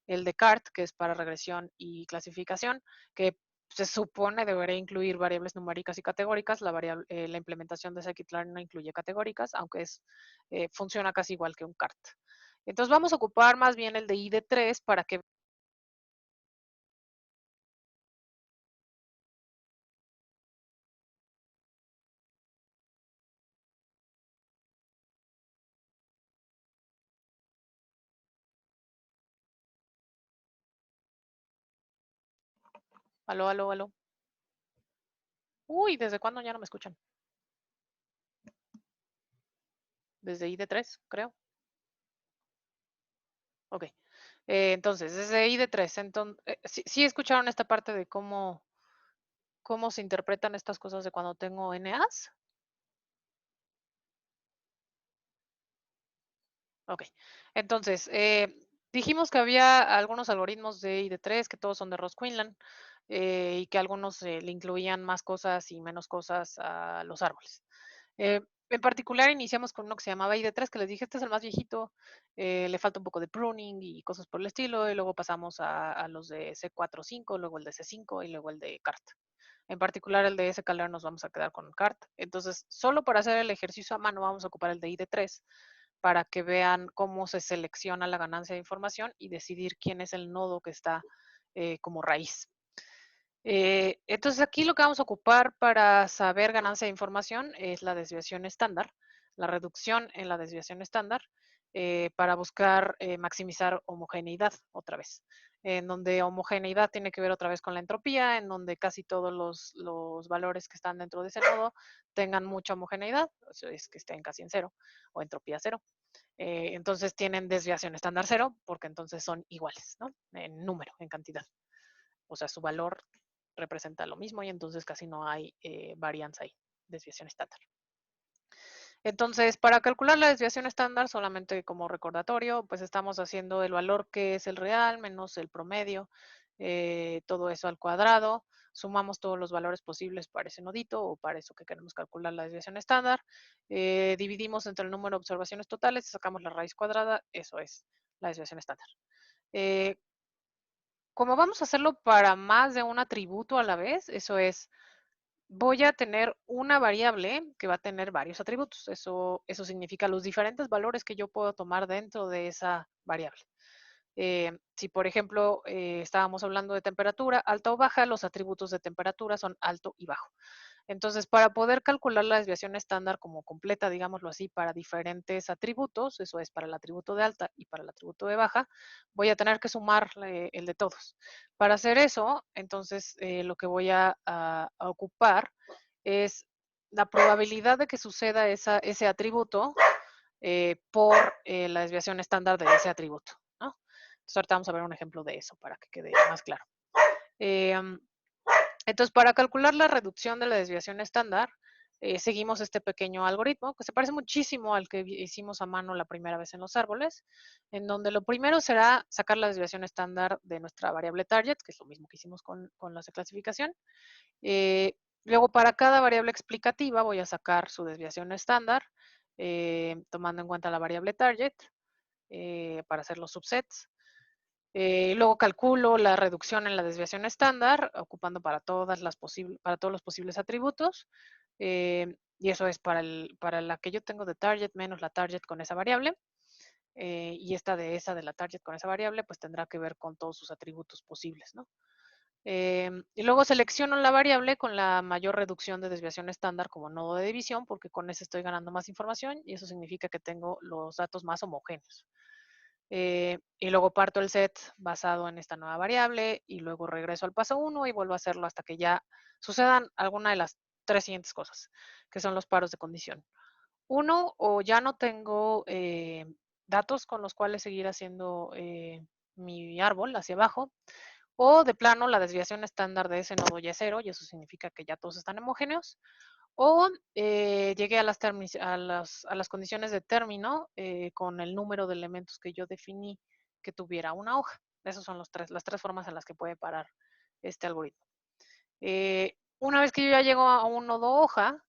el de CART, que es para regresión y clasificación, que se supone debería incluir variables numéricas y categóricas. La implementación de scikit-learn no incluye categóricas, aunque funciona casi igual que un CART. Entonces vamos a ocupar más bien el de ID3 para que... Aló, aló, aló. Uy, ¿desde cuándo ya no me escuchan? desde ID3, creo. Ok. Entonces, desde ID3, entonces, ¿sí escucharon esta parte de cómo se interpretan estas cosas de cuando tengo NAs? Ok. Entonces, dijimos que había algunos algoritmos de ID3, que todos son de Ross Quinlan, y que algunos le incluían más cosas y menos cosas a los árboles. En particular, iniciamos con uno que se llamaba ID3, que les dije, este es el más viejito, le falta un poco de pruning y cosas por el estilo, y luego pasamos a los de C4.5, luego el de C5 y luego el de CART. En particular, el de ese Calera nos vamos a quedar con CART. Entonces, solo para hacer el ejercicio a mano vamos a ocupar el de ID3 para que vean cómo se selecciona la ganancia de información y decidir quién es el nodo que está como raíz. Entonces aquí lo que vamos a ocupar para saber ganancia de información es la desviación estándar, la reducción en la desviación estándar, para buscar maximizar homogeneidad otra vez, en donde homogeneidad tiene que ver otra vez con la entropía, en donde casi todos los valores que están dentro de ese nodo tengan mucha homogeneidad, o sea, es que estén casi en cero o entropía cero. Entonces tienen desviación estándar cero porque entonces son iguales, ¿no? En número, en cantidad. O sea, su valor representa lo mismo y entonces casi no hay varianza ahí, desviación estándar. Entonces, para calcular la desviación estándar, solamente como recordatorio, pues estamos haciendo el valor que es el real menos el promedio, todo eso al cuadrado, sumamos todos los valores posibles para ese nodito o para eso que queremos calcular la desviación estándar, dividimos entre el número de observaciones totales, sacamos la raíz cuadrada, eso es la desviación estándar. Como vamos a hacerlo para más de un atributo a la vez, eso es, voy a tener una variable que va a tener varios atributos. Eso significa los diferentes valores que yo puedo tomar dentro de esa variable. Si, por ejemplo, estábamos hablando de temperatura alta o baja, los atributos de temperatura son alto y bajo. Entonces, para poder calcular la desviación estándar como completa, digámoslo así, para diferentes atributos, eso es para el atributo de alta y para el atributo de baja, voy a tener que sumar el de todos. Para hacer eso, entonces, lo que voy a ocupar es la probabilidad de que suceda ese atributo por la desviación estándar de ese atributo, ¿no? Entonces, ahorita vamos a ver un ejemplo de eso para que quede más claro. Entonces, para calcular la reducción de la desviación estándar, seguimos este pequeño algoritmo que se parece muchísimo al que hicimos a mano la primera vez en los árboles, en donde lo primero será sacar la desviación estándar de nuestra variable target, que es lo mismo que hicimos con las de clasificación. Luego, para cada variable explicativa, voy a sacar su desviación estándar, tomando en cuenta la variable target, para hacer los subsets. Luego calculo la reducción en la desviación estándar, ocupando para todos los posibles atributos. Y eso es para la que yo tengo de target menos la target con esa variable. Y esta de la target con esa variable, pues tendrá que ver con todos sus atributos posibles, ¿no? Y luego selecciono la variable con la mayor reducción de desviación estándar como nodo de división, porque con ese estoy ganando más información y eso significa que tengo los datos más homogéneos. Y luego parto el set basado en esta nueva variable y luego regreso al paso 1 y vuelvo a hacerlo hasta que ya sucedan alguna de las tres siguientes cosas, que son los paros de condición. Uno, o ya no tengo datos con los cuales seguir haciendo mi árbol hacia abajo, o de plano la desviación estándar de ese nodo ya es cero y eso significa que ya todos están homogéneos, o llegué a las condiciones de término con el número de elementos que yo definí que tuviera una hoja. Esas son las tres formas en las que puede parar este algoritmo. Una vez que yo ya llego a un nodo hoja,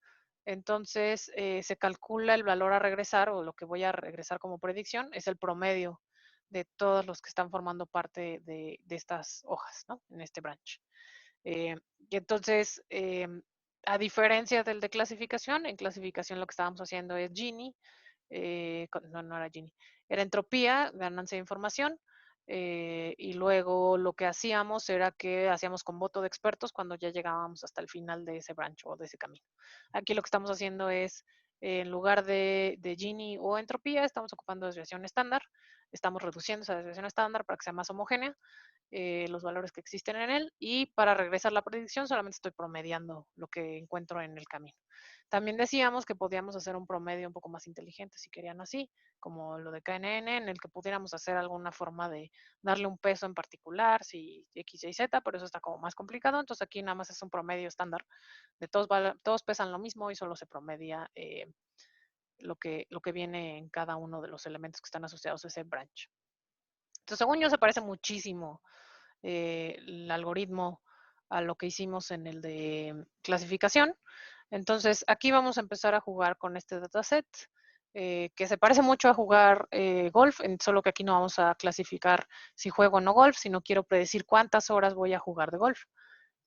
entonces se calcula el valor a regresar o lo que voy a regresar como predicción es el promedio de todos los que están formando parte de estas hojas, ¿no? En este branch. Y entonces, a diferencia del de clasificación, en clasificación lo que estábamos haciendo es Gini, no era Gini, era entropía, ganancia de información, y luego lo que hacíamos era que hacíamos con voto de expertos cuando ya llegábamos hasta el final de ese branch o de ese camino. Aquí lo que estamos haciendo es, en lugar de Gini o entropía, estamos ocupando desviación estándar, estamos reduciendo esa desviación estándar para que sea más homogénea, los valores que existen en él, y para regresar la predicción solamente estoy promediando lo que encuentro en el camino. También decíamos que podíamos hacer un promedio un poco más inteligente si querían así, como lo de KNN, en el que pudiéramos hacer alguna forma de darle un peso en particular, si X, Y, Z, pero eso está como más complicado. Entonces aquí nada más es un promedio estándar de todos pesan lo mismo y solo se promedia lo que viene en cada uno de los elementos que están asociados a ese branch. Entonces, según yo, se parece muchísimo el algoritmo a lo que hicimos en el de clasificación. Entonces, aquí vamos a empezar a jugar con este dataset, que se parece mucho a jugar golf, solo que aquí no vamos a clasificar si juego o no golf, sino quiero predecir cuántas horas voy a jugar de golf.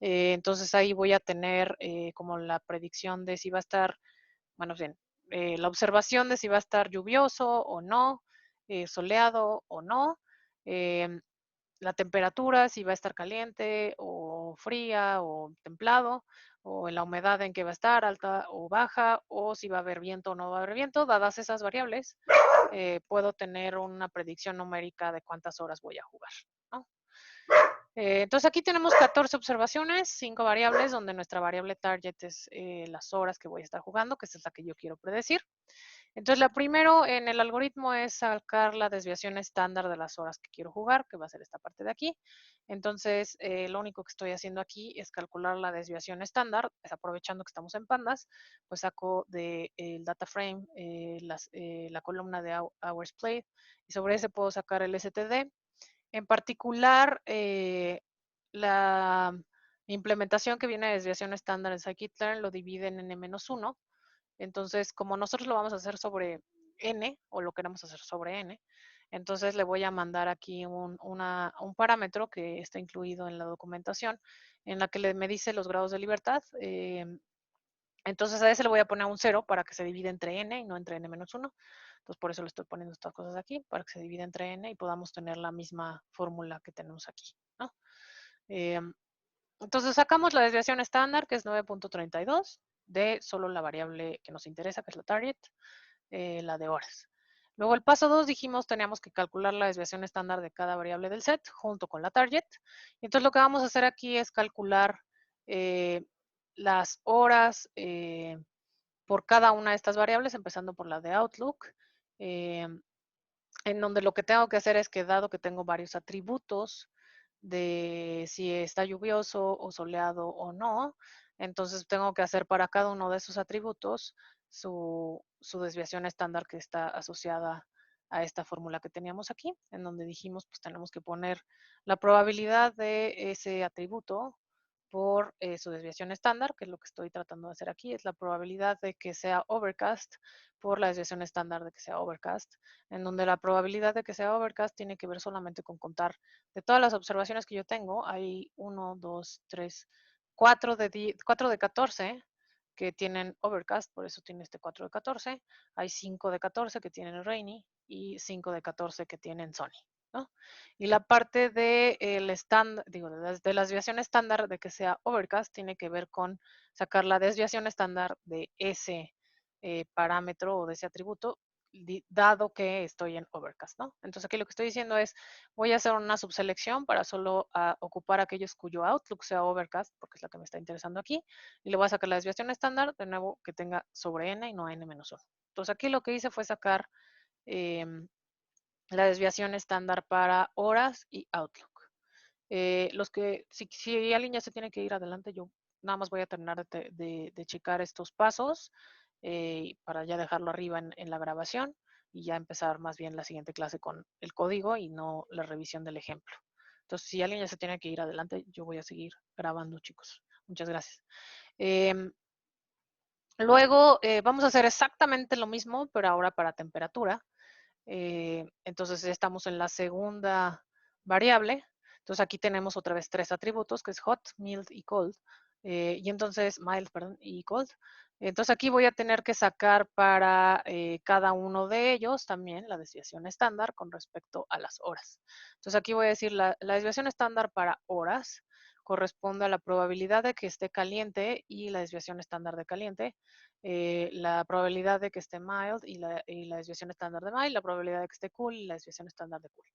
Entonces, ahí voy a tener como la predicción de si va a estar, bueno, bien, la observación de si va a estar lluvioso o no, soleado o no, la temperatura, si va a estar caliente o fría o templado, o en la humedad en que va a estar, alta o baja, o si va a haber viento o no va a haber viento. Dadas esas variables, puedo tener una predicción numérica de cuántas horas voy a jugar, ¿no? Entonces aquí tenemos 14 observaciones, 5 variables, donde nuestra variable target es las horas que voy a estar jugando, que es la que yo quiero predecir. Entonces, la primero en el algoritmo es sacar la desviación estándar de las horas que quiero jugar, que va a ser esta parte de aquí. Entonces, lo único que estoy haciendo aquí es calcular la desviación estándar, pues, aprovechando que estamos en pandas, pues saco del data frame la columna de hours played, y sobre ese puedo sacar el STD. En particular, la implementación que viene de desviación estándar en scikit-learn lo divide en n-1. Entonces, como nosotros lo vamos a hacer sobre n, o lo queremos hacer sobre n, entonces le voy a mandar aquí un parámetro que está incluido en la documentación, en la que me dice los grados de libertad. Entonces a ese le voy a poner un 0 para que se divida entre n y no entre n-1. Entonces por eso le estoy poniendo estas cosas aquí, para que se divida entre n y podamos tener la misma fórmula que tenemos aquí, ¿no? Entonces sacamos la desviación estándar, que es 9.32, de solo la variable que nos interesa, que es la target, la de horas. Luego el paso 2 dijimos teníamos que calcular la desviación estándar de cada variable del set junto con la target. Entonces lo que vamos a hacer aquí es calcular las horas por cada una de estas variables, empezando por la de Outlook, en donde lo que tengo que hacer es que, dado que tengo varios atributos de si está lluvioso o soleado o no, entonces tengo que hacer para cada uno de esos atributos su desviación estándar, que está asociada a esta fórmula que teníamos aquí, en donde dijimos pues tenemos que poner la probabilidad de ese atributo por su desviación estándar, que es lo que estoy tratando de hacer aquí, es la probabilidad de que sea overcast por la desviación estándar de que sea overcast, en donde la probabilidad de que sea overcast tiene que ver solamente con contar de todas las observaciones que yo tengo. Hay 1, 2, 3, 4 de 14 que tienen overcast, por eso tiene este 4 de 14. Hay 5 de 14 que tienen rainy y 5 de 14 que tienen sunny, ¿no? Y la parte de la desviación estándar de que sea overcast tiene que ver con sacar la desviación estándar de ese parámetro o de ese atributo, dado que estoy en overcast, ¿no? Entonces aquí lo que estoy diciendo es, voy a hacer una subselección para solo ocupar aquellos cuyo outlook sea overcast, porque es la que me está interesando aquí, y le voy a sacar la desviación estándar, de nuevo, que tenga sobre n y no n-1. Entonces aquí lo que hice fue sacar la desviación estándar para horas y Outlook. Si alguien ya se tiene que ir adelante, yo nada más voy a terminar de checar estos pasos para ya dejarlo arriba en la grabación y ya empezar más bien la siguiente clase con el código y no la revisión del ejemplo. Entonces, si alguien ya se tiene que ir adelante, yo voy a seguir grabando, chicos. Muchas gracias. Luego vamos a hacer exactamente lo mismo, pero ahora para temperatura. Entonces estamos en la segunda variable. Entonces aquí tenemos otra vez 3 atributos, que es hot, mild y cold. Y entonces, mild, perdón, y cold. Entonces aquí voy a tener que sacar para cada uno de ellos también la desviación estándar con respecto a las horas. Entonces aquí voy a decir la desviación estándar para horas corresponde a la probabilidad de que esté caliente y la desviación estándar de caliente, la probabilidad de que esté mild y la desviación estándar de mild, la probabilidad de que esté cool y la desviación estándar de cool.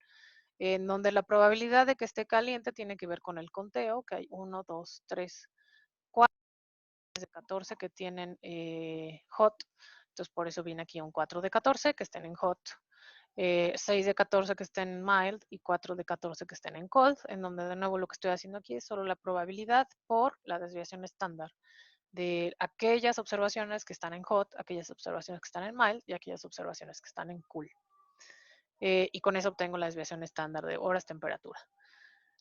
En donde la probabilidad de que esté caliente tiene que ver con el conteo, que hay 1, 2, 3, 4 de 14 que tienen hot. Entonces, por eso viene aquí un 4 de 14 que estén en hot. 6 de 14 que estén en mild y 4 de 14 que estén en cold, en donde de nuevo lo que estoy haciendo aquí es solo la probabilidad por la desviación estándar de aquellas observaciones que están en hot, aquellas observaciones que están en mild y aquellas observaciones que están en cool. Y con eso obtengo la desviación estándar de horas temperatura.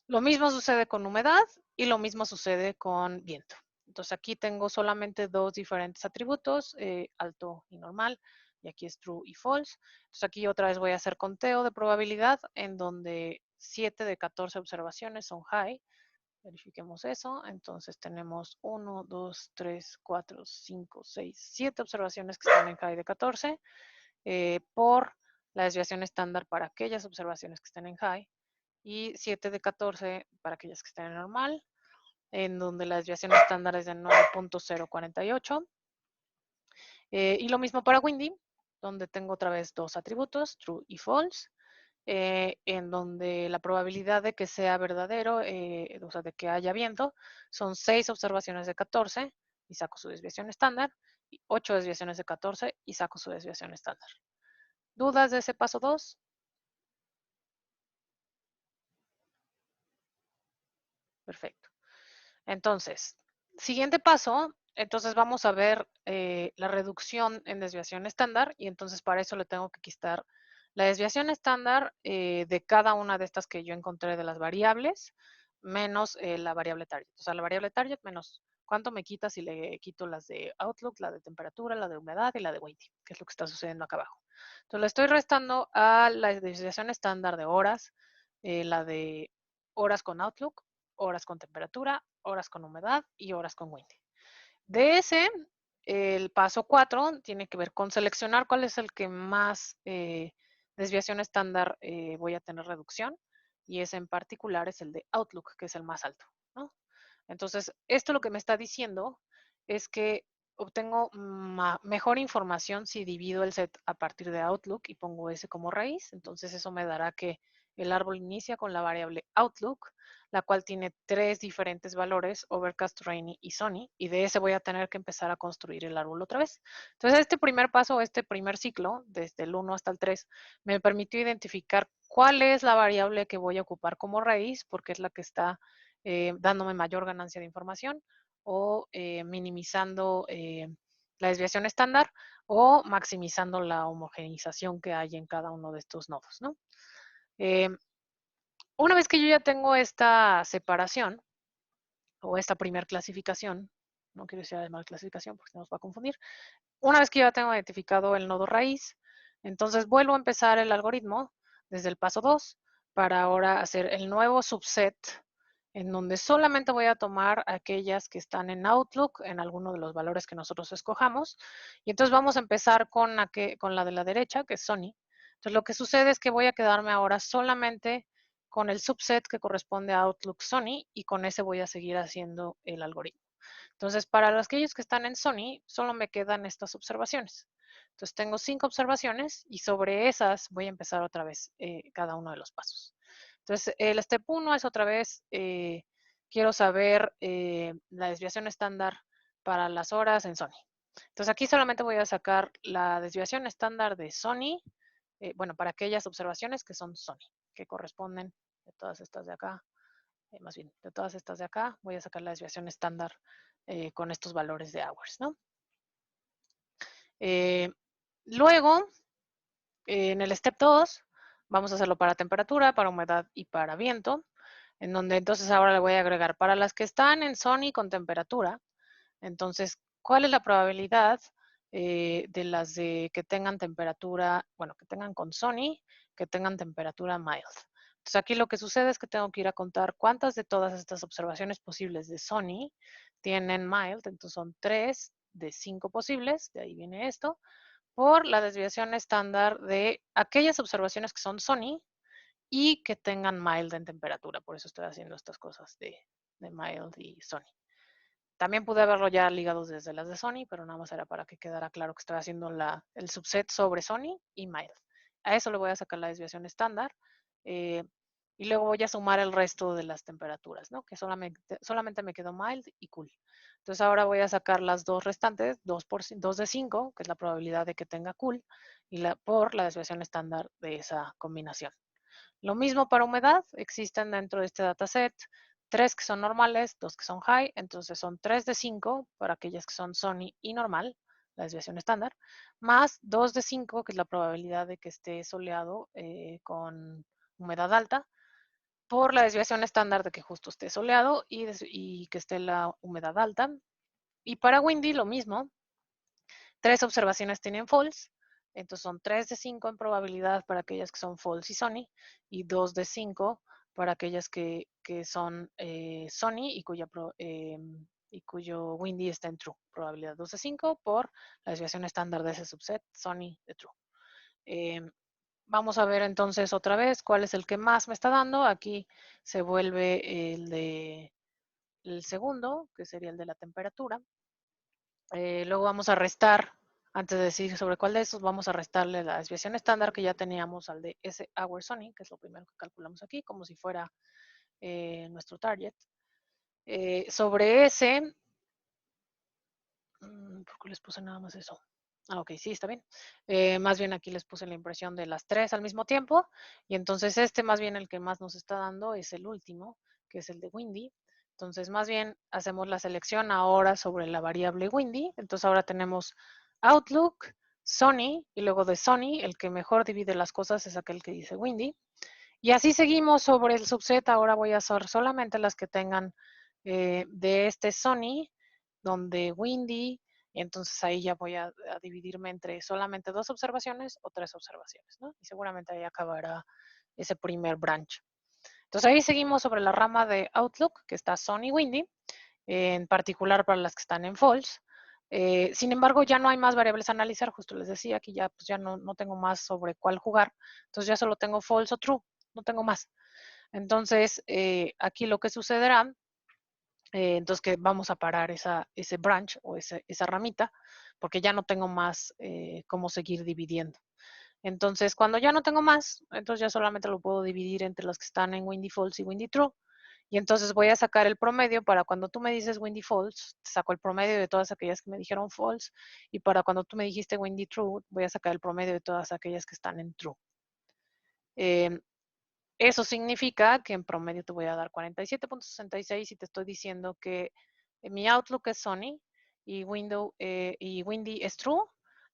Lo mismo sucede con humedad y lo mismo sucede con viento. Entonces aquí tengo solamente dos diferentes atributos, alto y normal, y aquí es true y false. Entonces aquí otra vez voy a hacer conteo de probabilidad en donde 7 de 14 observaciones son high. Verifiquemos eso. Entonces tenemos 1, 2, 3, 4, 5, 6, 7 observaciones que están en high de 14 por la desviación estándar para aquellas observaciones que estén en high y 7 de 14 para aquellas que estén en normal, en donde la desviación estándar es de 9.048. Y lo mismo para windy, donde tengo otra vez dos atributos, true y false, en donde la probabilidad de que sea verdadero, o sea, de que haya viento, son 6 observaciones de 14 y saco su desviación estándar, y 8 desviaciones de 14 y saco su desviación estándar. ¿Dudas de ese paso 2? Perfecto. Entonces, siguiente paso, entonces vamos a ver la reducción en desviación estándar y entonces para eso le tengo que quitar la desviación estándar de cada una de estas que yo encontré de las variables menos la variable target. O sea, la variable target menos cuánto me quita si le quito las de Outlook, la de temperatura, la de humedad y la de windy, que es lo que está sucediendo acá abajo. Entonces le estoy restando a la desviación estándar de horas, la de horas con Outlook, horas con temperatura, horas con humedad y horas con windy. De ese, el paso 4 tiene que ver con seleccionar cuál es el que más desviación estándar voy a tener reducción y ese en particular es el de Outlook, que es el más alto, ¿no? Entonces, esto lo que me está diciendo es que obtengo mejor información si divido el set a partir de Outlook y pongo ese como raíz. Entonces, eso me dará que el árbol inicia con la variable Outlook, la cual tiene 3 diferentes valores, Overcast, Rainy y Sunny, y de ese voy a tener que empezar a construir el árbol otra vez. Entonces, este primer paso, este primer ciclo, desde el 1 hasta el 3, me permitió identificar cuál es la variable que voy a ocupar como raíz, porque es la que está dándome mayor ganancia de información o minimizando la desviación estándar o maximizando la homogeneización que hay en cada uno de estos nodos, ¿no? Una vez que yo ya tengo esta separación o esta primer clasificación, no quiero decir además clasificación porque se nos va a confundir, una vez que ya tengo identificado el nodo raíz, entonces vuelvo a empezar el algoritmo desde el paso 2 para ahora hacer el nuevo subset en donde solamente voy a tomar aquellas que están en Outlook en alguno de los valores que nosotros escojamos. Y entonces vamos a empezar con la de la derecha, que es Sony. Entonces lo que sucede es que voy a quedarme ahora solamente con el subset que corresponde a Outlook Sony y con ese voy a seguir haciendo el algoritmo. Entonces, para los aquellos que están en Sony, solo me quedan estas observaciones. Entonces, tengo 5 observaciones y sobre esas voy a empezar otra vez cada uno de los pasos. Entonces, el step 1 es otra vez, quiero saber la desviación estándar para las horas en Sony. Entonces, aquí solamente voy a sacar la desviación estándar de Sony, bueno, para aquellas observaciones que son Sony, que corresponden de todas estas de acá, más bien, de todas estas de acá, voy a sacar la desviación estándar con estos valores de hours, ¿no? Luego, en el step 2, vamos a hacerlo para temperatura, para humedad y para viento, en donde entonces ahora le voy a agregar para las que están en Sony con temperatura, entonces, ¿cuál es la probabilidad de las de que tengan temperatura, bueno, que tengan con Sony, que tengan temperatura mild? Entonces, aquí lo que sucede es que tengo que ir a contar cuántas de todas estas observaciones posibles de Sony tienen mild, entonces son 3 de 5 posibles, de ahí viene esto, por la desviación estándar de aquellas observaciones que son Sony y que tengan mild en temperatura. Por eso estoy haciendo estas cosas de de mild y sunny. También pude haberlo ya ligado desde las de Sony, pero nada más era para que quedara claro que estoy haciendo el subset sobre Sony y mild. A eso le voy a sacar la desviación estándar. Y luego voy a sumar el resto de las temperaturas, ¿no? Que solamente me quedó mild y cool. Entonces ahora voy a sacar las dos restantes, 2 de 5, que es la probabilidad de que tenga cool, y por la desviación estándar de esa combinación. Lo mismo para humedad, existen dentro de este dataset 3 que son normales, 2 que son high, entonces son 3 de 5 para aquellas que son sunny y normal, la desviación estándar, más 2 de 5, que es la probabilidad de que esté soleado con humedad alta, por la desviación estándar de que justo esté soleado y que esté la humedad alta. Y para windy lo mismo, 3 observaciones tienen false, entonces son 3 de 5 en probabilidad para aquellas que son false y sunny, y 2 de 5 para aquellas que son sunny y cuyo windy está en true. Probabilidad 2 de 5 por la desviación estándar de ese subset, sunny de true. Vamos a ver entonces otra vez cuál es el que más me está dando. Aquí se vuelve el segundo, que sería el de la temperatura. Luego vamos a restar, antes de decir sobre cuál de esos, vamos a restarle la desviación estándar que ya teníamos al de ese hour sunny, que es lo primero que calculamos aquí, como si fuera nuestro target. Sobre ese, ¿por qué les puse nada más eso? Ah, ok, sí, está bien. Más bien aquí les puse la impresión de las 3 al mismo tiempo, y entonces este más bien el que más nos está dando es el último, que es el de windy. Entonces más bien hacemos la selección ahora sobre la variable windy. Entonces ahora tenemos outlook, sunny, y luego de sunny el que mejor divide las cosas es aquel que dice windy. Y así seguimos sobre el subset. Ahora voy a hacer solamente las que tengan de este sunny, donde windy, y entonces ahí ya voy a dividirme entre solamente 2 observaciones o 3 observaciones, ¿no? Y seguramente ahí acabará ese primer branch. Entonces ahí seguimos sobre la rama de Outlook, que está sunny windy, en particular para las que están en false. Sin embargo, ya no hay más variables a analizar, justo les decía que ya, pues ya no tengo más sobre cuál jugar, entonces ya solo tengo false o true, no tengo más. Entonces, aquí lo que sucederá, entonces que vamos a parar ese branch o esa ramita, porque ya no tengo más cómo seguir dividiendo. Entonces, cuando ya no tengo más, entonces ya solamente lo puedo dividir entre los que están en windy false y windy true. Y entonces voy a sacar el promedio para cuando tú me dices windy false, te saco el promedio de todas aquellas que me dijeron false. Y para cuando tú me dijiste windy true, voy a sacar el promedio de todas aquellas que están en true. Eso significa que en promedio te voy a dar 47.66 y te estoy diciendo que mi outlook es sunny y windy es true.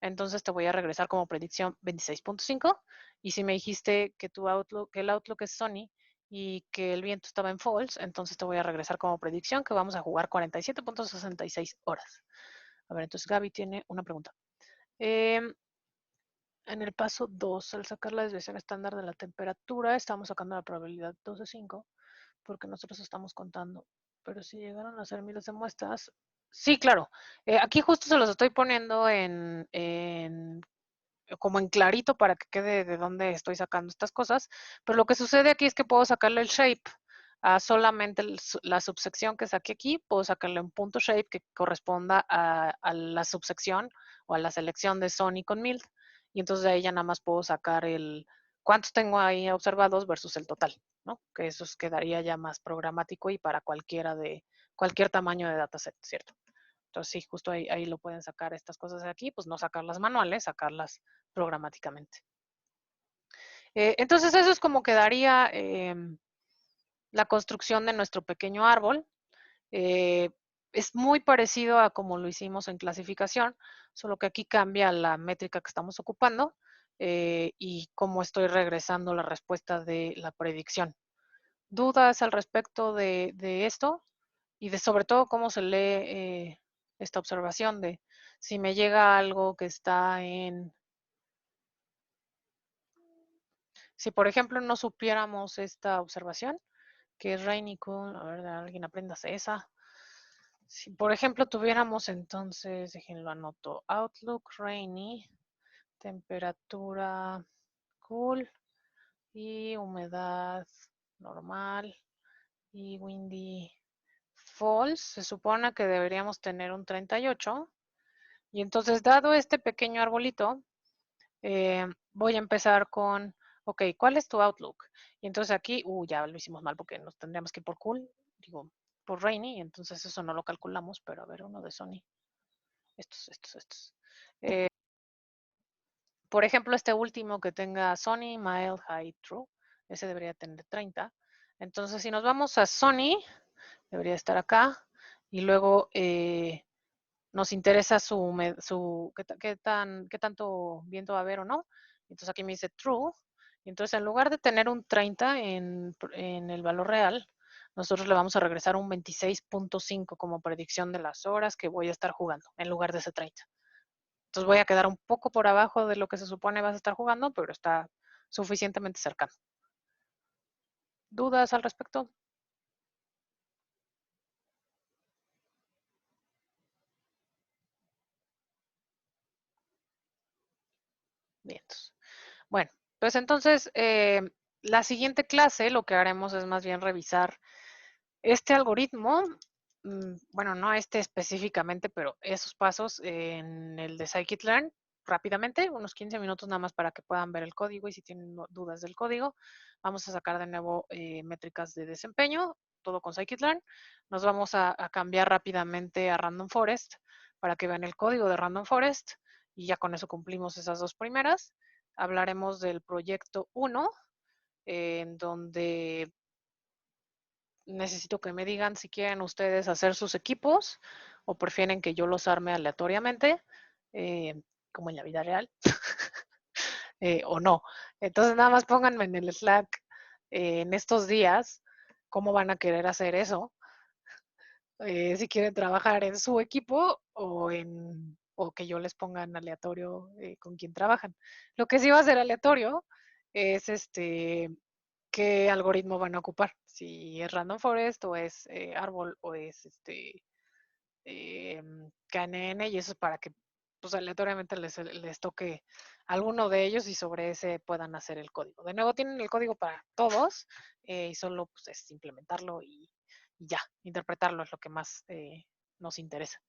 Entonces te voy a regresar como predicción 26.5. Y si me dijiste que el outlook es sunny y que el viento estaba en false, entonces te voy a regresar como predicción que vamos a jugar 47.66 horas. A ver, entonces Gaby tiene una pregunta. En el paso 2, al sacar la desviación estándar de la temperatura, estamos sacando la probabilidad 2 de 5, porque nosotros estamos contando. Pero si llegaron a ser miles de muestras, sí, claro. Aquí justo se los estoy poniendo como en clarito para que quede de dónde estoy sacando estas cosas. Pero lo que sucede aquí es que puedo sacarle el shape a solamente la subsección que saqué aquí, puedo sacarle un punto shape que corresponda a la subsección o a la selección de Sony con Mild, y entonces de ahí ya nada más puedo sacar cuántos tengo ahí observados versus el total, ¿no? Que eso quedaría ya más programático y para cualquier tamaño de dataset, ¿cierto? Entonces sí, justo ahí lo pueden sacar estas cosas de aquí, pues no sacarlas manuales, sacarlas programáticamente. Entonces eso es como quedaría la construcción de nuestro pequeño árbol. Es muy parecido a como lo hicimos en clasificación, solo que aquí cambia la métrica que estamos ocupando y cómo estoy regresando la respuesta de la predicción. ¿Dudas al respecto de esto? Y de sobre todo cómo se lee esta observación de si me llega algo que está si por ejemplo no supiéramos esta observación, que es rainy cool, a ver, alguien apréndase esa. Si por ejemplo tuviéramos entonces, déjenlo anoto, outlook rainy, temperatura cool y humedad normal y windy false, se supone que deberíamos tener un 38. Y entonces, dado este pequeño arbolito, voy a empezar con, ok, ¿cuál es tu outlook? Y entonces aquí, ya lo hicimos mal porque nos tendríamos que ir por cool, digo, por rainy, entonces eso no lo calculamos, pero a ver, uno de Sony. Estos. Por ejemplo, este último que tenga Sony, mild, high, true, ese debería tener 30. Entonces, si nos vamos a Sony, debería estar acá, y luego nos interesa qué tanto viento va a haber o no. Entonces aquí me dice true. Y entonces en lugar de tener un 30 en el valor real, nosotros le vamos a regresar un 26.5 como predicción de las horas que voy a estar jugando en lugar de ese 30. Entonces voy a quedar un poco por abajo de lo que se supone vas a estar jugando, pero está suficientemente cercano. ¿Dudas al respecto? Bien. Bueno, pues entonces la siguiente clase lo que haremos es más bien revisar este algoritmo, bueno, no este específicamente, pero esos pasos en el de Scikit-learn rápidamente, unos 15 minutos nada más para que puedan ver el código y si tienen dudas del código, vamos a sacar de nuevo métricas de desempeño, todo con Scikit-learn. Nos vamos a cambiar rápidamente a Random Forest para que vean el código de Random Forest y ya con eso cumplimos esas dos primeras. Hablaremos del proyecto 1, en donde necesito que me digan si quieren ustedes hacer sus equipos o prefieren que yo los arme aleatoriamente, como en la vida real, o no. Entonces nada más pónganme en el Slack en estos días cómo van a querer hacer eso, si quieren trabajar en su equipo o que yo les ponga en aleatorio con quién trabajan. Lo que sí va a ser aleatorio es qué algoritmo van a ocupar, si es Random Forest o es árbol o es KNN, y eso es para que pues aleatoriamente les toque alguno de ellos y sobre ese puedan hacer el código. De nuevo tienen el código para todos y solo pues, es implementarlo y ya, interpretarlo es lo que más nos interesa.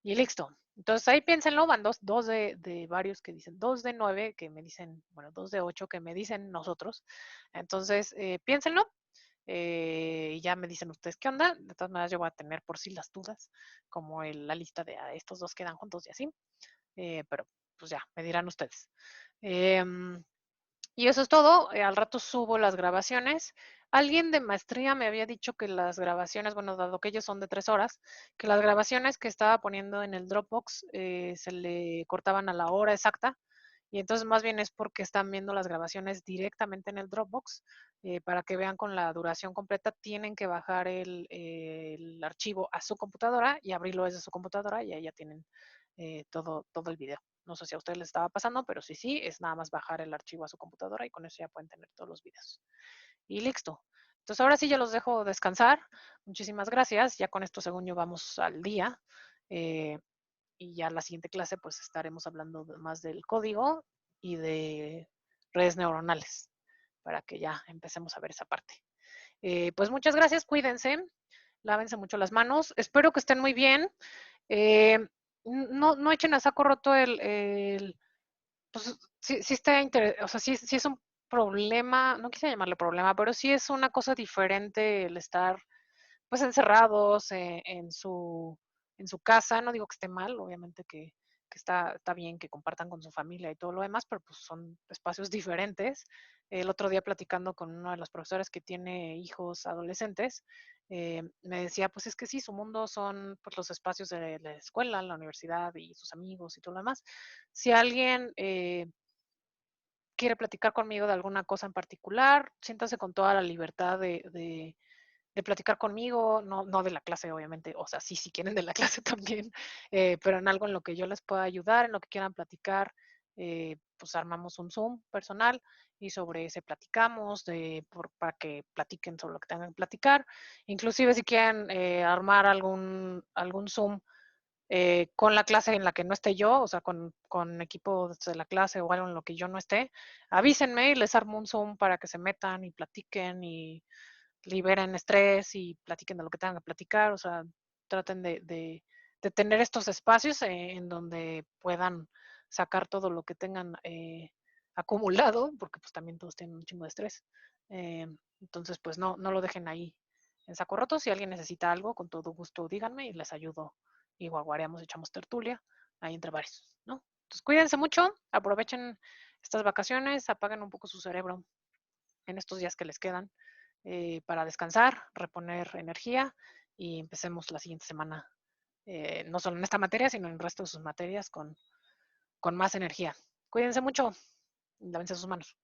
Y listo. Entonces ahí piénsenlo, van dos de varios que dicen, 2 de 9 que me dicen, bueno, 2 de 8 que me dicen nosotros. Entonces, piénsenlo y ya me dicen ustedes qué onda. De todas maneras, yo voy a tener por si las dudas, como la lista de estos dos quedan juntos y así. Pero pues ya, me dirán ustedes. Y eso es todo. Al rato subo las grabaciones. Alguien de maestría me había dicho que las grabaciones, bueno, dado que ellos son de 3 horas, que las grabaciones que estaba poniendo en el Dropbox se le cortaban a la hora exacta. Y entonces más bien es porque están viendo las grabaciones directamente en el Dropbox. Para que vean con la duración completa, tienen que bajar el archivo a su computadora y abrirlo desde su computadora y ahí ya tienen todo el video. No sé si a ustedes les estaba pasando, pero sí, es nada más bajar el archivo a su computadora y con eso ya pueden tener todos los videos. Y listo. Entonces ahora sí ya los dejo descansar. Muchísimas gracias. Ya con esto, según yo, vamos al día. Y ya la siguiente clase pues estaremos hablando más del código y de redes neuronales para que ya empecemos a ver esa parte. Pues muchas gracias, cuídense, lávense mucho las manos. Espero que estén muy bien. No echen a saco roto pues sí está o sea, sí es un problema, no quise llamarle problema, pero sí es una cosa diferente el estar pues encerrados en su casa. No digo que esté mal, obviamente que está bien que compartan con su familia y todo lo demás, pero pues son espacios diferentes. El otro día platicando con uno de los profesores que tiene hijos adolescentes, me decía, pues es que sí, su mundo son pues, los espacios de la escuela, la universidad y sus amigos y todo lo demás. Si alguien quiere platicar conmigo de alguna cosa en particular, siéntase con toda la libertad de platicar conmigo, no de la clase, obviamente, o sea, sí, si quieren de la clase también, pero en algo en lo que yo les pueda ayudar, en lo que quieran platicar, pues armamos un Zoom personal y sobre ese platicamos, para que platiquen sobre lo que tengan que platicar. Inclusive si quieren armar algún Zoom con la clase en la que no esté yo, o sea, con equipo de la clase o algo en lo que yo no esté, avísenme y les armo un Zoom para que se metan y platiquen y liberen estrés y platiquen de lo que tengan que platicar, o sea, traten de tener estos espacios en donde puedan sacar todo lo que tengan acumulado, porque pues también todos tienen un chingo de estrés. Eh, entonces, pues no lo dejen ahí en saco roto. Si alguien necesita algo, con todo gusto díganme y les ayudo. Y guaguareamos, echamos tertulia, ahí entre varios, ¿no? Entonces, cuídense mucho, aprovechen estas vacaciones, apaguen un poco su cerebro en estos días que les quedan para descansar, reponer energía y empecemos la siguiente semana, no solo en esta materia, sino en el resto de sus materias con más energía. Cuídense mucho, lávense sus manos.